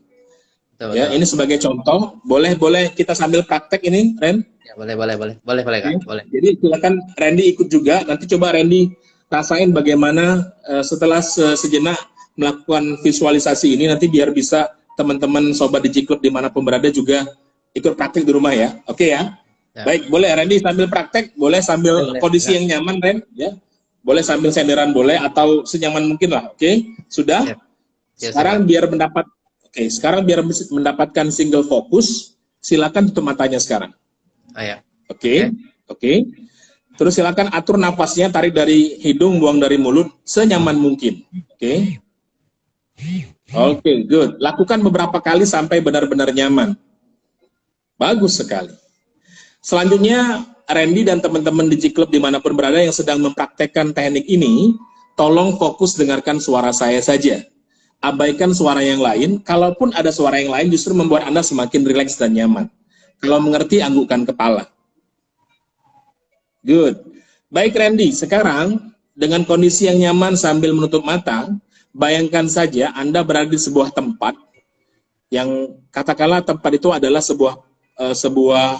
Betul, Ya, betul. ini sebagai contoh, boleh kita sambil praktek ini, Ren? Ya, boleh Kak, boleh. Jadi silakan Randy ikut juga. Nanti coba Randy rasain bagaimana setelah sejenak melakukan visualisasi ini, nanti biar bisa teman-teman sobat DigiClub dimanapun berada juga ikut praktek di rumah ya. Oke ya? Ya. Baik, boleh Randy sambil praktek, boleh sambil Boleh, kondisi ya. yang nyaman, Ren, ya. Boleh sambil senderan boleh atau senyaman mungkin lah. Oke? Sudah? Siap. Siap, Sekarang biar mendapatkan single fokus, silakan tutup matanya sekarang. Oh, ya. Oke. Terus silakan atur nafasnya, tarik dari hidung, buang dari mulut senyaman mungkin. Oke, good. Lakukan beberapa kali sampai benar-benar nyaman. Bagus sekali. Selanjutnya, Randy dan teman-teman DigiClub dimanapun berada yang sedang mempraktekkan teknik ini, tolong fokus dengarkan suara saya saja. Abaikan suara yang lain. Kalaupun ada suara yang lain, justru membuat Anda semakin rileks dan nyaman. Kalau mengerti, anggukkan kepala. Good. Baik Randy, sekarang dengan kondisi yang nyaman sambil menutup mata, bayangkan saja Anda berada di sebuah tempat yang katakanlah tempat itu adalah sebuah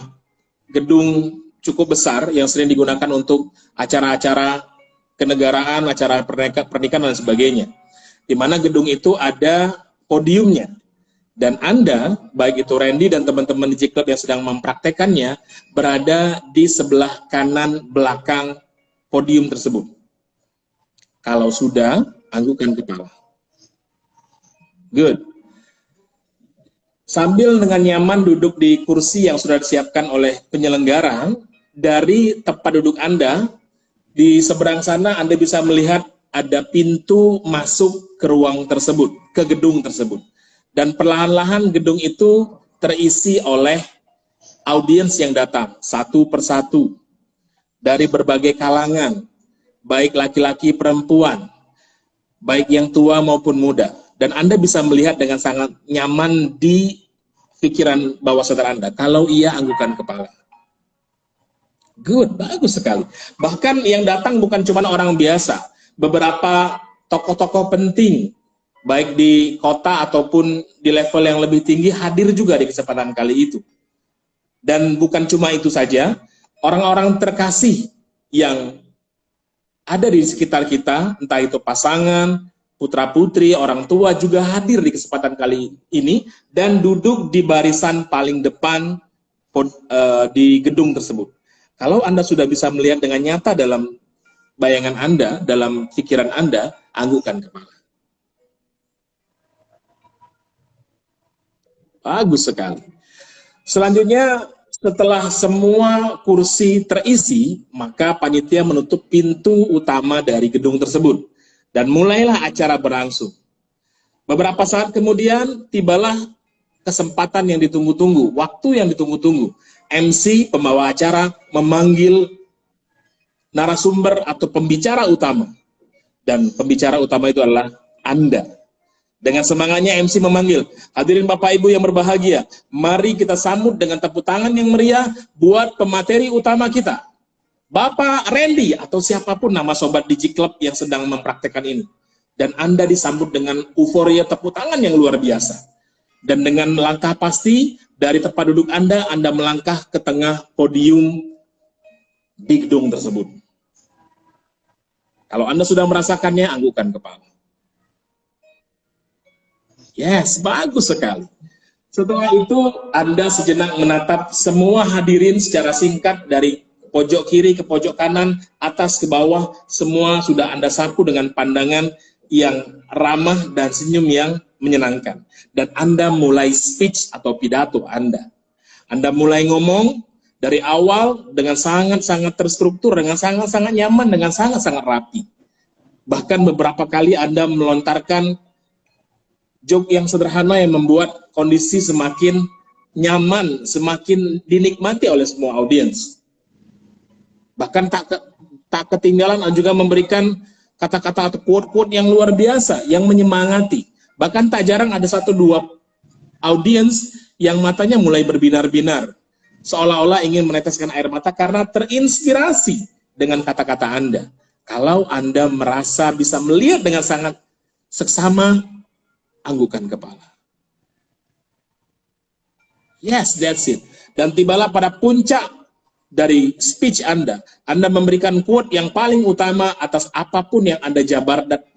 gedung cukup besar yang sering digunakan untuk acara-acara kenegaraan, acara pernikahan dan sebagainya. Di mana gedung itu ada podiumnya. Dan Anda, baik itu Randy dan teman-teman DigiClub yang sedang mempraktekannya, berada di sebelah kanan belakang podium tersebut. Kalau sudah, anggukkan kepala. Good. Sambil dengan nyaman duduk di kursi yang sudah disiapkan oleh penyelenggara, dari tempat duduk Anda, di seberang sana Anda bisa melihat ada pintu masuk ke ruang tersebut, ke gedung tersebut. Dan perlahan-lahan gedung itu terisi oleh audiens yang datang, satu persatu, dari berbagai kalangan, baik laki-laki perempuan, baik yang tua maupun muda. Dan Anda bisa melihat dengan sangat nyaman di pikiran bawah sadar Anda. Kalau iya, anggukkan kepala. Good, bagus sekali. Bahkan yang datang bukan cuma orang biasa. Beberapa tokoh-tokoh penting, baik di kota ataupun di level yang lebih tinggi, hadir juga di kesempatan kali itu. Dan bukan cuma itu saja, orang-orang terkasih yang ada di sekitar kita, entah itu pasangan, putra-putri, orang tua juga hadir di kesempatan kali ini dan duduk di barisan paling depan di gedung tersebut. Kalau Anda sudah bisa melihat dengan nyata dalam bayangan Anda, dalam pikiran Anda, anggukkan kepala. Bagus sekali. Selanjutnya, setelah semua kursi terisi, maka panitia menutup pintu utama dari gedung tersebut. Dan mulailah acara berlangsung. Beberapa saat kemudian, tibalah kesempatan yang ditunggu-tunggu, waktu yang ditunggu-tunggu. MC, pembawa acara, memanggil narasumber atau pembicara utama. Dan pembicara utama itu adalah Anda. Dengan semangatnya MC memanggil, hadirin Bapak Ibu yang berbahagia, mari kita sambut dengan tepuk tangan yang meriah buat pemateri utama kita, Bapak Randy, atau siapapun nama sobat DigiClub yang sedang mempraktekkan ini. Dan Anda disambut dengan euforia tepuk tangan yang luar biasa. Dan dengan langkah pasti, dari tempat duduk Anda melangkah ke tengah podium di gedung tersebut. Kalau Anda sudah merasakannya, anggukkan kepala. Yes, bagus sekali. Setelah itu, Anda sejenak menatap semua hadirin secara singkat dari pojok kiri ke pojok kanan, atas ke bawah, semua sudah Anda sapu dengan pandangan yang ramah dan senyum yang menyenangkan. Dan Anda mulai speech atau pidato Anda. Anda mulai ngomong dari awal dengan sangat-sangat terstruktur, dengan sangat-sangat nyaman, dengan sangat-sangat rapi. Bahkan beberapa kali Anda melontarkan joke yang sederhana yang membuat kondisi semakin nyaman, semakin dinikmati oleh semua audiens. Bahkan tak ketinggalan juga memberikan kata-kata atau quote-quote yang luar biasa, yang menyemangati. Bahkan tak jarang ada 1-2 audiens yang matanya mulai berbinar-binar, seolah-olah ingin meneteskan air mata karena terinspirasi dengan kata-kata Anda. Kalau Anda merasa bisa melihat dengan sangat seksama, anggukan kepala. Yes, that's it. Dan tibalah pada puncak dari speech Anda memberikan quote yang paling utama atas apapun yang Anda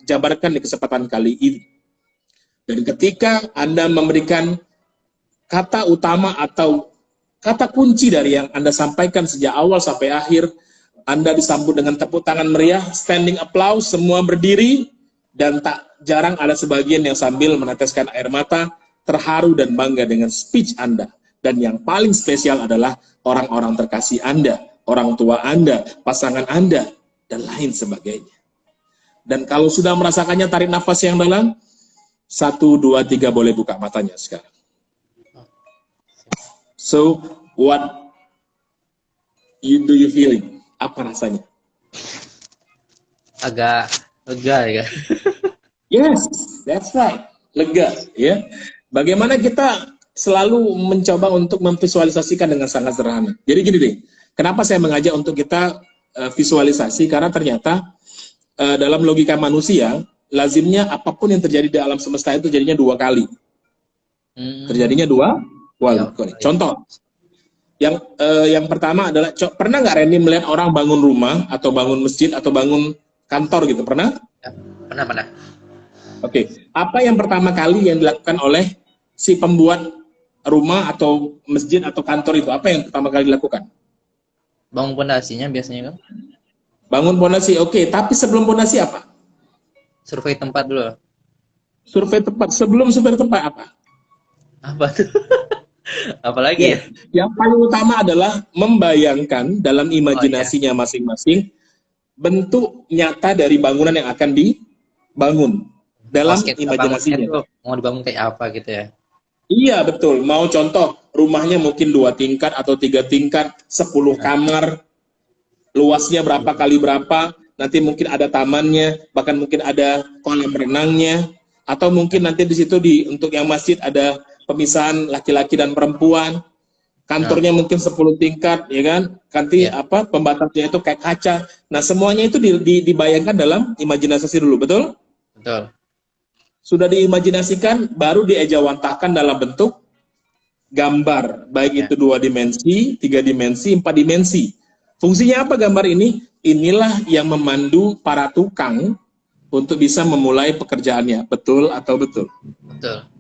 jabarkan di kesempatan kali ini. Dan ketika Anda memberikan kata utama atau kata kunci dari yang Anda sampaikan sejak awal sampai akhir, Anda disambut dengan tepuk tangan meriah, standing applause, semua berdiri, dan tak jarang ada sebagian yang sambil meneteskan air mata, terharu dan bangga dengan speech Anda. Dan yang paling spesial adalah orang-orang terkasih Anda, orang tua Anda, pasangan Anda, dan lain sebagainya. Dan kalau sudah merasakannya, tarik nafas yang dalam. 1, 2, 3, boleh buka matanya sekarang. So, what do you feeling? Apa rasanya? Agak lega ya. Yes, that's right. Lega, ya. Bagaimana kita selalu mencoba untuk memvisualisasikan dengan sangat sederhana. Jadi gini deh, kenapa saya mengajak untuk kita visualisasi? Karena ternyata dalam logika manusia, lazimnya apapun yang terjadi di alam semesta itu jadinya 2 kali. Terjadinya 2 kali. Contoh, yang pertama adalah, pernah nggak Randy melihat orang bangun rumah, atau bangun masjid, atau bangun kantor gitu? Pernah? Ya, pernah. Oke. Apa yang pertama kali yang dilakukan oleh si pembuat rumah atau masjid atau kantor itu? Apa yang pertama kali dilakukan? Bangun pondasinya biasanya kan? Bangun pondasi, oke. Tapi sebelum pondasi apa? Survei tempat dulu. Survei tempat. Sebelum survei tempat apa? Apa tuh? Apalagi ya? Yang paling utama adalah membayangkan dalam imajinasinya masing-masing bentuk nyata dari bangunan yang akan dibangun dalam imajinasinya. Tuh, mau dibangun kayak apa gitu ya? Iya, betul. Mau contoh, rumahnya mungkin 2 tingkat atau 3 tingkat, 10 kamar, luasnya berapa kali berapa, nanti mungkin ada tamannya, bahkan mungkin ada kolam renangnya, atau mungkin nanti di situ untuk yang masjid ada pemisahan laki-laki dan perempuan, kantornya mungkin 10 tingkat, ya kan? Nanti pembatasnya itu kayak kaca. Nah, semuanya itu dibayangkan dalam imajinasi dulu, betul? Betul. Sudah diimajinasikan, baru diejawantahkan dalam bentuk gambar, baik itu 2 dimensi, 3 dimensi, 4 dimensi. Fungsinya apa gambar ini? Inilah yang memandu para tukang untuk bisa memulai pekerjaannya. Betul atau betul? Betul.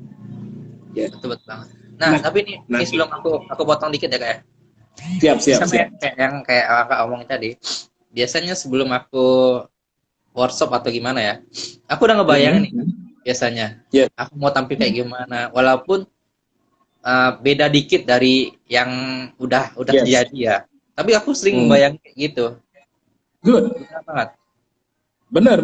Ya. Betul banget. Nah, tapi ini sebelum aku potong dikit ya, Kak. Siap. Kayak Kakak omongin tadi, biasanya sebelum aku workshop atau gimana ya, aku udah ngebayangin nih, biasanya aku mau tampil kayak gimana, walaupun beda dikit dari yang udah terjadi ya, tapi aku sering bayangin kayak gitu. Good. Benar banget.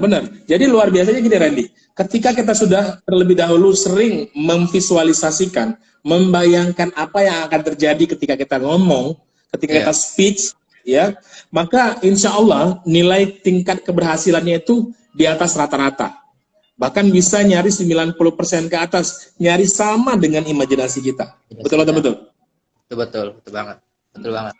Benar. Jadi luar biasanya gini, Randy, ketika kita sudah terlebih dahulu sering memvisualisasikan, membayangkan apa yang akan terjadi ketika kita ngomong, ketika kita speech, ya, maka insya Allah nilai tingkat keberhasilannya itu di atas rata-rata. Bahkan bisa nyaris 90% ke atas, nyaris sama dengan imajinasi kita. Betul atau betul? Betul banget. Betul banget.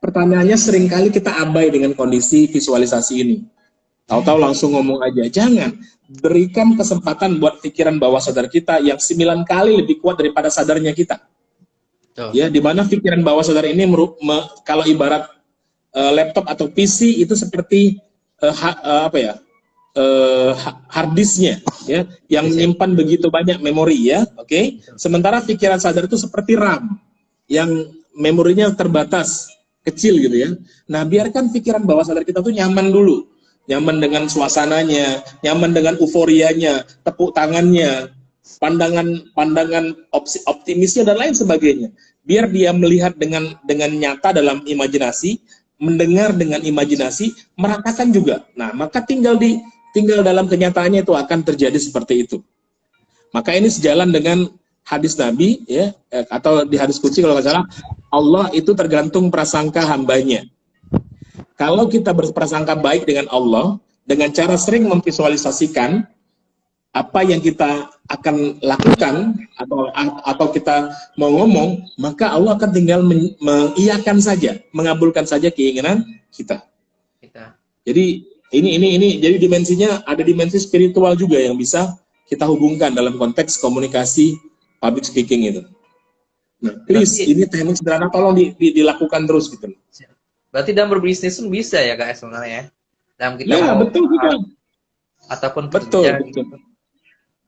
Pertanyaannya seringkali kita abai dengan kondisi visualisasi ini. Tahu-tahu langsung ngomong aja. Jangan. Berikan kesempatan buat pikiran bawah sadar kita yang 9 kali lebih kuat daripada sadarnya kita. Ya, di mana pikiran bawah sadar ini kalau ibarat laptop atau PC itu seperti hard disknya, ya, yang menyimpan begitu banyak memori, ya, oke. Sementara pikiran sadar itu seperti RAM, yang memorinya terbatas, kecil gitu ya. Nah, biarkan pikiran bawah sadar kita tuh nyaman dulu, nyaman dengan suasananya, nyaman dengan euforianya, tepuk tangannya, pandangan optimisnya dan lain sebagainya. Biar dia melihat dengan nyata dalam imajinasi, mendengar dengan imajinasi, merasakan juga. Nah, maka tinggal dalam kenyataannya itu akan terjadi seperti itu. Maka ini sejalan dengan hadis Nabi, ya, atau di hadis qudsi kalau nggak salah, Allah itu tergantung prasangka hambanya. Kalau kita berprasangka baik dengan Allah, dengan cara sering memvisualisasikan apa yang kita akan lakukan atau kita mau ngomong, maka Allah akan tinggal mengiyakan saja, mengabulkan saja keinginan kita. Jadi ini jadi dimensinya, ada dimensi spiritual juga yang bisa kita hubungkan dalam konteks komunikasi public speaking itu. Nah, please, ini teknik sederhana, tolong dilakukan terus gitu. Berarti dalam berbisnis pun bisa ya Kak sebenarnya. Dalam kita ya, betul juga. Ataupun betul.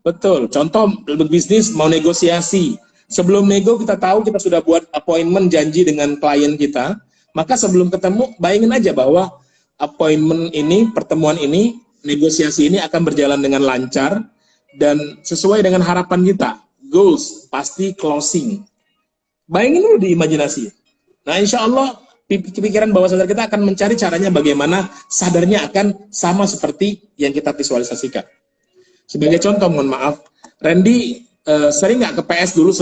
Betul. Contoh berbisnis mau negosiasi. Sebelum nego kita tahu kita sudah buat appointment janji dengan klien kita. Maka sebelum ketemu bayangin aja bahwa appointment ini, pertemuan ini, negosiasi ini akan berjalan dengan lancar dan sesuai dengan harapan kita. Goals pasti closing. Bayangin dulu di imajinasi. Nah, insya Allah pikiran bawah sadar kita akan mencari caranya bagaimana sadarnya akan sama seperti yang kita visualisasikan. Sebagai contoh, mohon maaf, Randy sering nggak ke PS dulu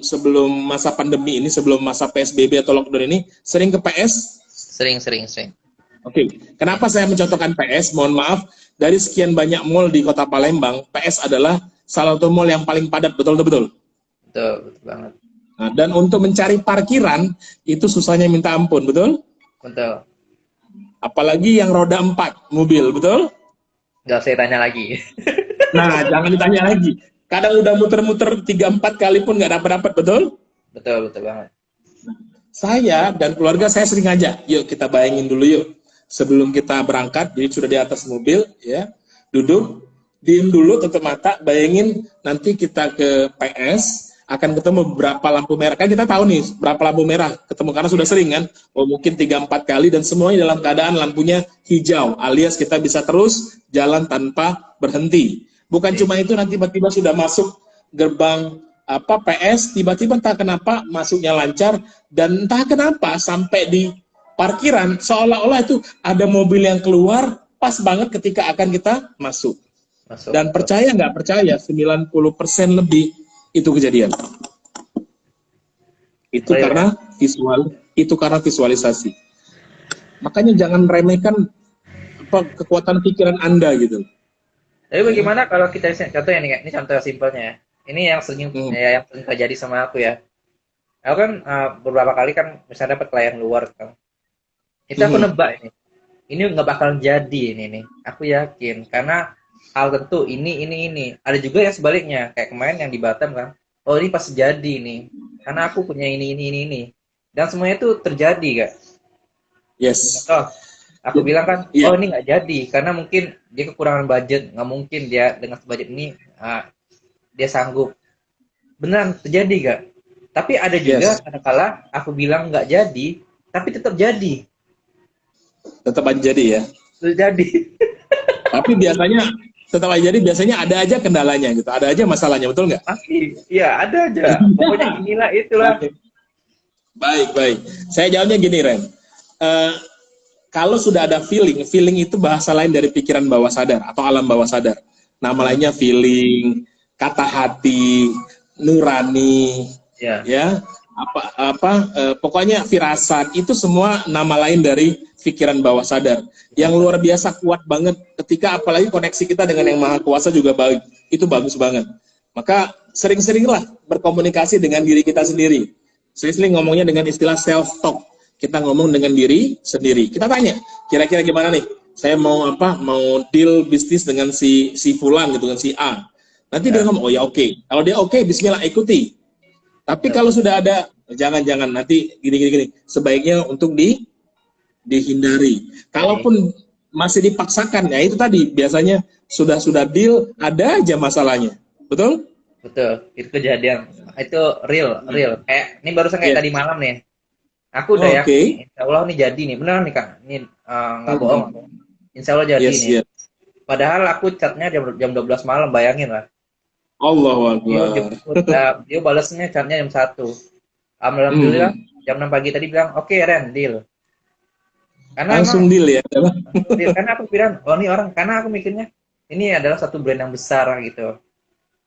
sebelum masa pandemi ini, sebelum masa PSBB atau lockdown ini, sering ke PS? Sering. Oke. Kenapa saya mencontohkan PS? Mohon maaf, dari sekian banyak mall di Kota Palembang, PS adalah salah satu mall yang paling padat, betul? Betul banget. Nah, dan untuk mencari parkiran itu susahnya minta ampun, betul? Betul. Apalagi yang roda 4 mobil, betul? Nggak saya tanya lagi. Nah, jangan ditanya lagi. Kadang udah muter-muter 3-4 kali pun nggak dapat, betul? Betul banget. Saya dan keluarga saya sering ngajak, yuk kita bayangin dulu yuk. Sebelum kita berangkat, jadi sudah di atas mobil, ya, duduk, diem dulu, tutup mata, bayangin nanti kita ke PS, akan ketemu berapa lampu merah. Kan kita tahu nih berapa lampu merah ketemu karena sudah sering kan. Oh, mungkin 3-4 kali dan semuanya dalam keadaan lampunya hijau, alias kita bisa terus jalan tanpa berhenti. Bukan cuma itu, nanti tiba-tiba sudah masuk gerbang PS, tiba-tiba entah kenapa masuknya lancar dan entah kenapa sampai di parkiran seolah-olah itu ada mobil yang keluar pas banget ketika akan kita masuk. Dan percaya nggak percaya, 90% lebih itu kejadian. Itu karena visualisasi. Makanya jangan remehkan kekuatan pikiran Anda gitu. Tapi bagaimana kalau kita contohnya nih, ini contoh simpelnya ya. Ini yang sering yang sering terjadi sama aku ya. Aku kan beberapa kali kan misalnya dapat klien luar kan. Itu aku nebak ini nggak bakal jadi ini nih. Aku yakin karena hal tentu ini. Ada juga yang sebaliknya kayak kemarin yang di Batam kan. Oh, ini pasti jadi nih. Karena aku punya ini. Dan semuanya itu terjadi gak? Yes. Contoh, aku bilang kan, oh ini nggak jadi karena mungkin dia kekurangan budget, nggak mungkin dia dengan budget ini dia sanggup. Beneran terjadi gak? Tapi ada juga kadang-kala aku bilang nggak jadi, tapi tetap jadi. Tetap aja jadi ya. Terjadi. Tapi biasanya tetap aja jadi, biasanya ada aja kendalanya gitu, ada aja masalahnya, betul nggak? Pasti, iya ada aja. Pokoknya inilah itulah. Baik. Saya jawabnya gini, Ren. Kalau sudah ada feeling itu bahasa lain dari pikiran bawah sadar atau alam bawah sadar. Nama lainnya feeling, kata hati, nurani, ya, pokoknya firasat, itu semua nama lain dari pikiran bawah sadar. Yang luar biasa kuat banget ketika apalagi koneksi kita dengan yang Maha Kuasa juga baik. Itu bagus banget. Maka sering-seringlah berkomunikasi dengan diri kita sendiri. Sering ngomongnya dengan istilah self-talk. Kita ngomong dengan diri sendiri. Kita tanya, kira-kira gimana nih? Saya mau mau deal bisnis dengan si Fulan gitu, dengan si A. Nanti dia ngomong, oh ya oke. Kalau dia oke, bismillah ikuti. Tapi kalau sudah ada, jangan nanti gini. Sebaiknya untuk dihindari. Kalaupun masih dipaksakan. Ya itu tadi biasanya sudah deal ada aja masalahnya. Betul? Betul, itu kejadian. Itu real. Kayak ini barusan kayak Iya. tadi malam nih. Aku udah Oke. yakin, insya Allah nih jadi nih, bener nih Kak. Ini nggak bohong. Insya Allah jadi Yes, nih. yes. Padahal aku chatnya jam 12 malam, bayangin lah. Allahu Dia Akbar. jemput, dia balasnya chatnya jam 1. Alhamdulillah, jam 6 pagi tadi bilang, oke Ren, deal. Karena Langsung emang, deal ya. deal. Karena aku bilang, oh ini orang, karena aku mikirnya, ini adalah satu brand yang besar gitu.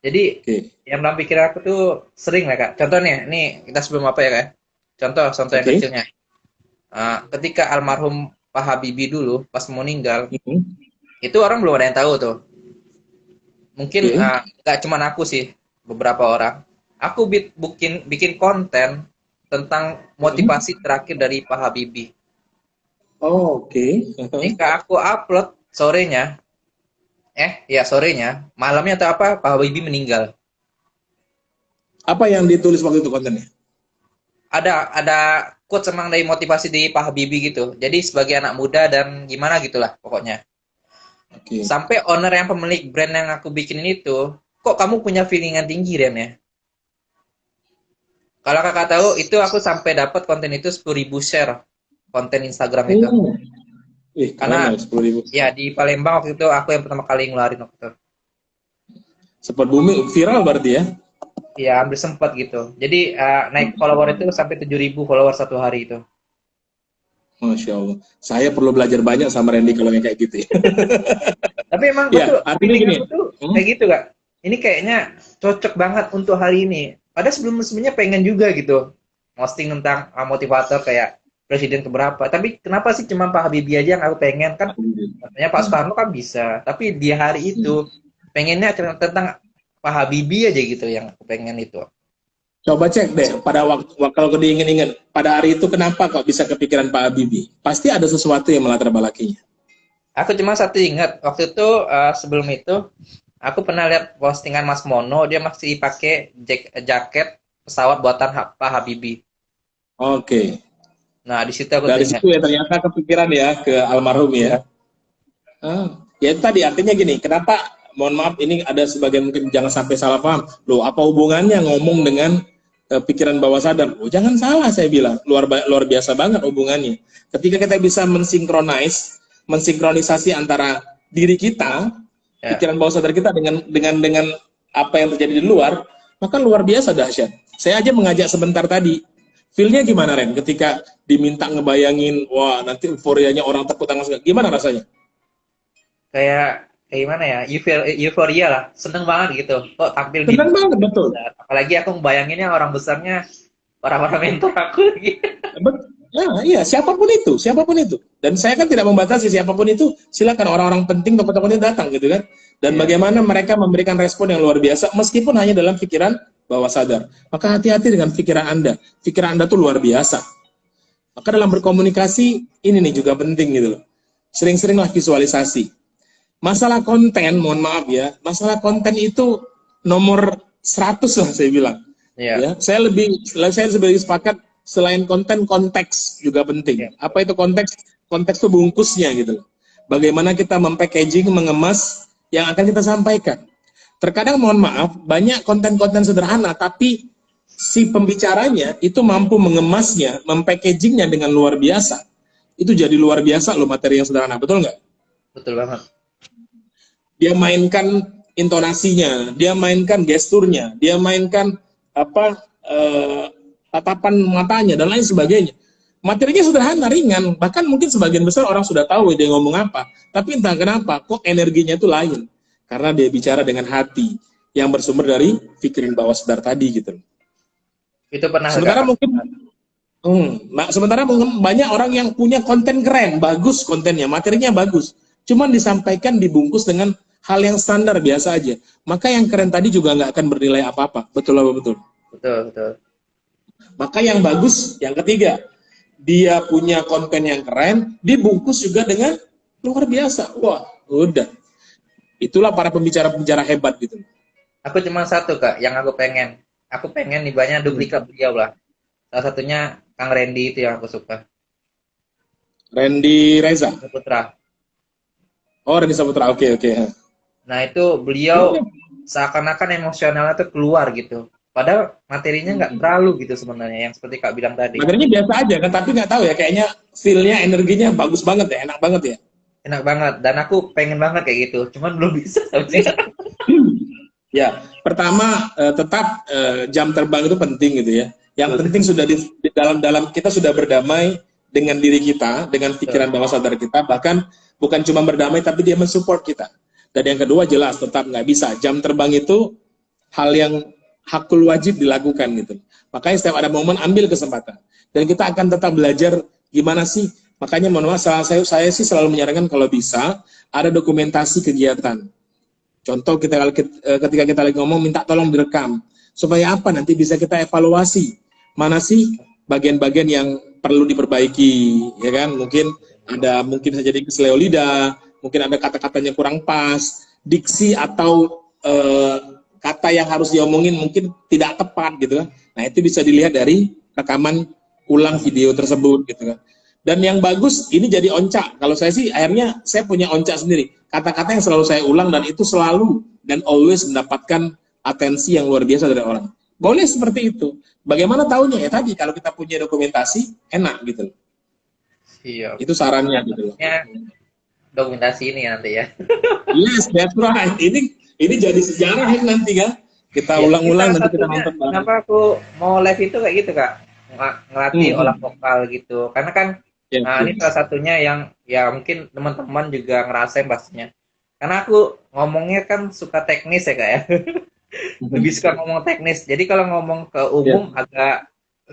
Jadi, Oke. yang dalam pikiran aku tuh sering lah Kak. Contohnya, ini kita sebelum apa ya Kak? Contoh yang Oke. kecilnya. Ketika almarhum Pak Habibie dulu, pas mau meninggal, itu orang belum ada yang tahu tuh. Mungkin nggak cuman aku sih, beberapa orang. Aku bikin konten tentang motivasi terakhir dari Pak Habibie. Oh, oke. Ketika aku upload sorenya, malamnya atau apa, Pak Habibie meninggal. Apa yang ditulis waktu itu kontennya? Ada quote emang dari motivasi di Pak Habibie gitu. Jadi sebagai anak muda dan gimana gitulah pokoknya. Oke. Sampai owner yang pemilik brand yang aku bikin itu, kok kamu punya feeling yang tinggi Ren ya? Kalau kakak tahu, itu aku sampai dapat konten itu 10.000 share konten Instagram itu. Karena 10.000. ya di Palembang waktu itu aku yang pertama kali ngeluarin waktu itu. Sempat booming, viral berarti ya? Iya, hampir sempat gitu. Jadi naik follower itu sampai 7.000 follower satu hari itu. Masya Allah. Saya perlu belajar banyak sama Randy kalau yang kayak gitu ya. Tapi emang Ya, betul, artinya feeling gini. aku tuh kayak gitu Kak. Ini kayaknya cocok banget untuk hari ini. Padahal sebelumnya pengen juga gitu. Posting tentang motivator kayak presiden keberapa. Tapi kenapa sih cuma Pak Habibie aja yang aku pengen? Kan katanya Pak Soekarno kan bisa. Tapi di hari itu pengennya tentang Pak Habibie aja gitu yang aku pengen itu. Coba cek deh, pada waktu kalau diingin-ingin, pada hari itu kenapa kok bisa kepikiran Pak Habibie? Pasti ada sesuatu yang melatar belakanginya. Aku cuma satu ingat, waktu itu sebelum itu, aku pernah lihat postingan Mas Mono, dia masih pakai jaket pesawat buatan Pak Habibie. Oke. Nah, di situ aku Dari ingat. situ ya ternyata kepikiran ya ke almarhum ya. Ya itu tadi artinya gini, kenapa, mohon maaf ini ada sebagian mungkin jangan sampai salah paham. Loh, apa hubungannya ngomong dengan pikiran bawah sadar? Oh, jangan salah saya bilang, luar biasa banget hubungannya. Ketika kita bisa mensinkronisasi antara diri kita, pikiran bawah sadar kita dengan apa yang terjadi di luar, maka luar biasa dahsyat. Saya aja mengajak sebentar tadi. Feel-nya gimana Ren? Ketika diminta ngebayangin, wah nanti euforianya orang tepuk tangan, gimana rasanya? Kayak gimana ya? Euforia lah. Seneng banget gitu. Kok tampil di Senang banget, betul. apalagi aku bayanginnya orang besarnya para mentor aku lagi. Nah, iya, siapapun itu. Dan saya kan tidak membatasi siapapun itu, silakan orang-orang penting, tokoh-tokoh itu datang gitu kan. Dan bagaimana mereka memberikan respon yang luar biasa, meskipun hanya dalam pikiran bawah sadar. Maka hati-hati dengan pikiran Anda. Pikiran Anda tuh luar biasa. Maka dalam berkomunikasi, ini nih juga penting gitu loh. Sering-seringlah visualisasi. Masalah konten, mohon maaf ya, masalah konten itu nomor 100 lah saya bilang. Ya, saya lebih sepakat selain konten, konteks juga penting. Apa itu konteks? Konteks itu bungkusnya gitu loh. Bagaimana kita mempackaging, mengemas yang akan kita sampaikan. Terkadang mohon maaf, banyak konten-konten sederhana, tapi si pembicaranya itu mampu mengemasnya, mempackagingnya dengan luar biasa. Itu jadi luar biasa loh materi yang sederhana, betul nggak? Betul banget. Dia mainkan intonasinya, dia mainkan gesturnya, dia mainkan tatapan matanya dan lain sebagainya. Materinya sederhana, ringan, bahkan mungkin sebagian besar orang sudah tahu dia ngomong apa, tapi entah kenapa kok energinya itu lain, karena dia bicara dengan hati yang bersumber dari pikiran bawah sadar tadi gitu. Itu pernah. Sementara mungkin banyak orang yang punya konten keren, bagus kontennya, materinya bagus, cuman disampaikan dibungkus dengan hal yang standar biasa aja, maka yang keren tadi juga nggak akan bernilai apa-apa. Betul apa betul? Betul. Maka yang bagus, yang ketiga, dia punya konten yang keren, dibungkus juga dengan luar biasa. Wah, udah. Itulah para pembicara-pembicara hebat gitu. Aku cuma satu Kak, yang aku pengen. Aku pengen nih banyak duplikat beliau lah. Salah satunya Kang Randy itu yang aku suka. Randy Reza. Putra. Oh, Randy Saputra. Oke, oke. Nah, itu beliau seakan-akan emosionalnya tuh keluar gitu. Padahal materinya nggak terlalu gitu sebenarnya, yang seperti Kak bilang tadi. Materinya biasa aja kan, tapi nggak tahu ya, kayaknya feel-nya, energinya bagus banget ya, enak banget ya. Enak banget, dan aku pengen banget kayak gitu. Cuman belum bisa sampai sekarang. Ya, pertama tetap jam terbang itu penting gitu ya. Yang penting sudah di dalam kita sudah berdamai dengan diri kita, dengan pikiran bawah sadar kita, bahkan bukan cuma berdamai tapi dia mensupport kita. Dan yang kedua jelas tetap nggak bisa. Jam terbang itu hal yang hakul wajib dilakukan gitu. Makanya setiap ada momen ambil kesempatan. Dan kita akan tetap belajar gimana sih. Makanya mohon maaf, saya sih selalu menyarankan kalau bisa ada dokumentasi kegiatan. Contoh ketika kita lagi ngomong minta tolong direkam supaya apa nanti bisa kita evaluasi mana sih bagian-bagian yang perlu diperbaiki, ya kan? Mungkin saja jadi kesleo lidah, mungkin ada kata-katanya kurang pas, diksi atau kata yang harus diomongin mungkin tidak tepat gitu kan. Nah, itu bisa dilihat dari rekaman ulang video tersebut gitu kan. Dan yang bagus ini jadi oncak. Kalau saya sih akhirnya saya punya oncak sendiri. Kata-kata yang selalu saya ulang dan itu selalu dan always mendapatkan atensi yang luar biasa dari orang. Boleh seperti itu. Bagaimana tahunya? Ya tadi kalau kita punya dokumentasi enak gitu. Iya. Itu sarannya gitu loh. Dokumentasi ini nanti ya. Yes, that's right. Ini jadi sejarah ini nanti kan. Kita ulang-ulang nanti kita nonton bareng. Kenapa aku mau live itu kayak gitu Kak? Ngelatih olah vokal gitu. Karena kan ini salah satunya yang ya mungkin teman-teman juga ngerasain pastinya. Karena aku ngomongnya kan suka teknis ya Kak ya. Lebih suka ngomong teknis. Jadi kalau ngomong ke umum agak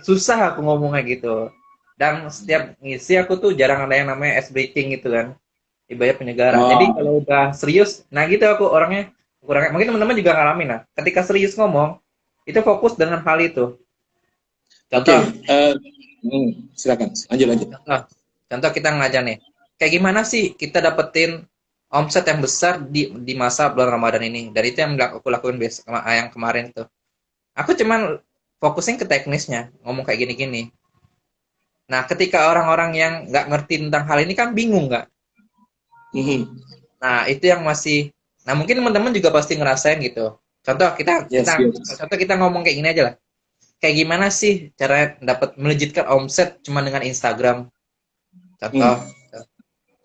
susah aku ngomongnya gitu. Dan setiap ngisi aku tuh jarang ada yang namanya ice breaking gitu kan. Ibarat penyegaran. Jadi kalau udah serius, nah gitu aku orangnya kurang. Mungkin teman-teman juga ngalamin lah. Ketika serius ngomong, itu fokus dengan hal itu. Contoh, silakan lanjut. Contoh kita ngajar nih. Kayak gimana sih kita dapetin omset yang besar di masa bulan Ramadan ini? Dan itu yang aku lakuin yang kemarin tuh. Aku cuman fokusin ke teknisnya, ngomong kayak gini-gini. Nah, ketika orang-orang yang nggak ngerti tentang hal ini kan bingung nggak? Nah, itu yang masih. Nah, mungkin teman-teman juga pasti ngerasain gitu. Contoh contoh kita ngomong kayak gini aja lah. Kayak gimana sih cara dapat melejitkan omset cuma dengan Instagram? Contoh.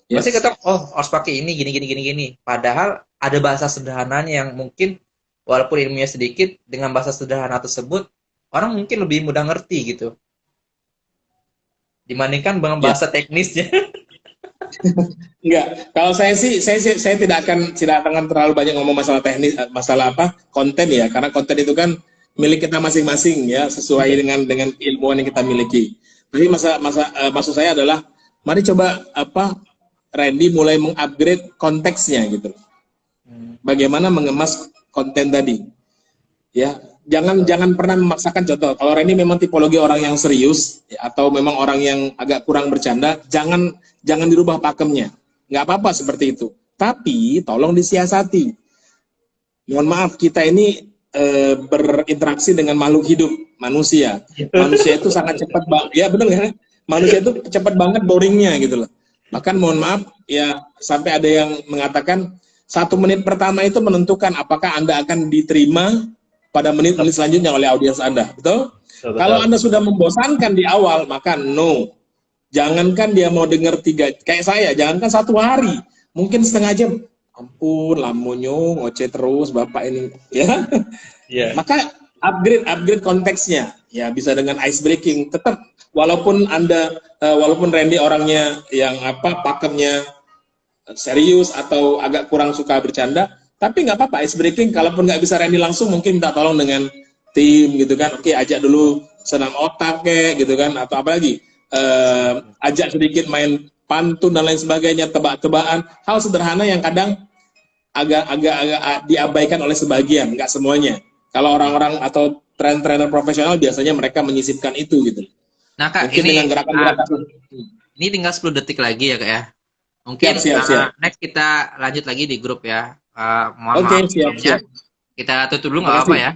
Pasti kita harus pakai ini gini. Padahal ada bahasa sederhananya yang mungkin walaupun ilmunya sedikit, dengan bahasa sederhana tersebut orang mungkin lebih mudah ngerti gitu. Dibandingkan dengan bahasa teknisnya. Enggak, kalau saya sih saya tidak akan terlalu banyak ngomong masalah teknis, masalah konten ya, karena konten itu kan milik kita masing-masing ya, sesuai dengan ilmuwan yang kita miliki. Jadi maksud saya adalah mari coba Randy mulai mengupgrade konteksnya gitu. Bagaimana mengemas konten tadi. Ya, jangan pernah memaksakan. Contoh, kalau Randy memang tipologi orang yang serius ya, atau memang orang yang agak kurang bercanda, jangan dirubah pakemnya. Nggak apa-apa seperti itu. Tapi tolong disiasati. Mohon maaf, kita ini berinteraksi dengan makhluk hidup, manusia. Manusia itu sangat cepat banget. Ya benar ya. Manusia itu cepat banget boringnya gitu loh. Bahkan mohon maaf ya, sampai ada yang mengatakan 1 menit pertama itu menentukan apakah Anda akan diterima pada menit-menit selanjutnya oleh audiens Anda. Betul? Kalau Anda sudah membosankan di awal, maka no. Jangankan dia mau dengar 3, kayak saya, jangankan 1 hari, mungkin setengah jam. Ampun, lamunyo ngoceh terus Bapak ini, ya. Yeah. Maka upgrade konteksnya, ya bisa dengan ice breaking. Tetap walaupun Randy orangnya yang pakemnya serius atau agak kurang suka bercanda, tapi nggak apa-apa ice breaking. Kalaupun nggak bisa Randy langsung, mungkin minta tolong dengan tim gitu kan. Oke, ajak dulu senam otak kayak gitu kan, atau apalagi ajak sedikit main pantun dan lain sebagainya, tebak-tebakan, hal sederhana yang kadang agak diabaikan oleh sebagian, nggak semuanya. Kalau orang-orang atau trainer profesional biasanya mereka menyisipkan itu gitu. Nah Kak, mungkin ini dengan gerakan-gerakan ini tinggal 10 detik lagi ya Kak ya. Mungkin siap. Next kita lanjut lagi di grup ya. Oke, siap. Kita tutup dulu nggak apa-apa ya.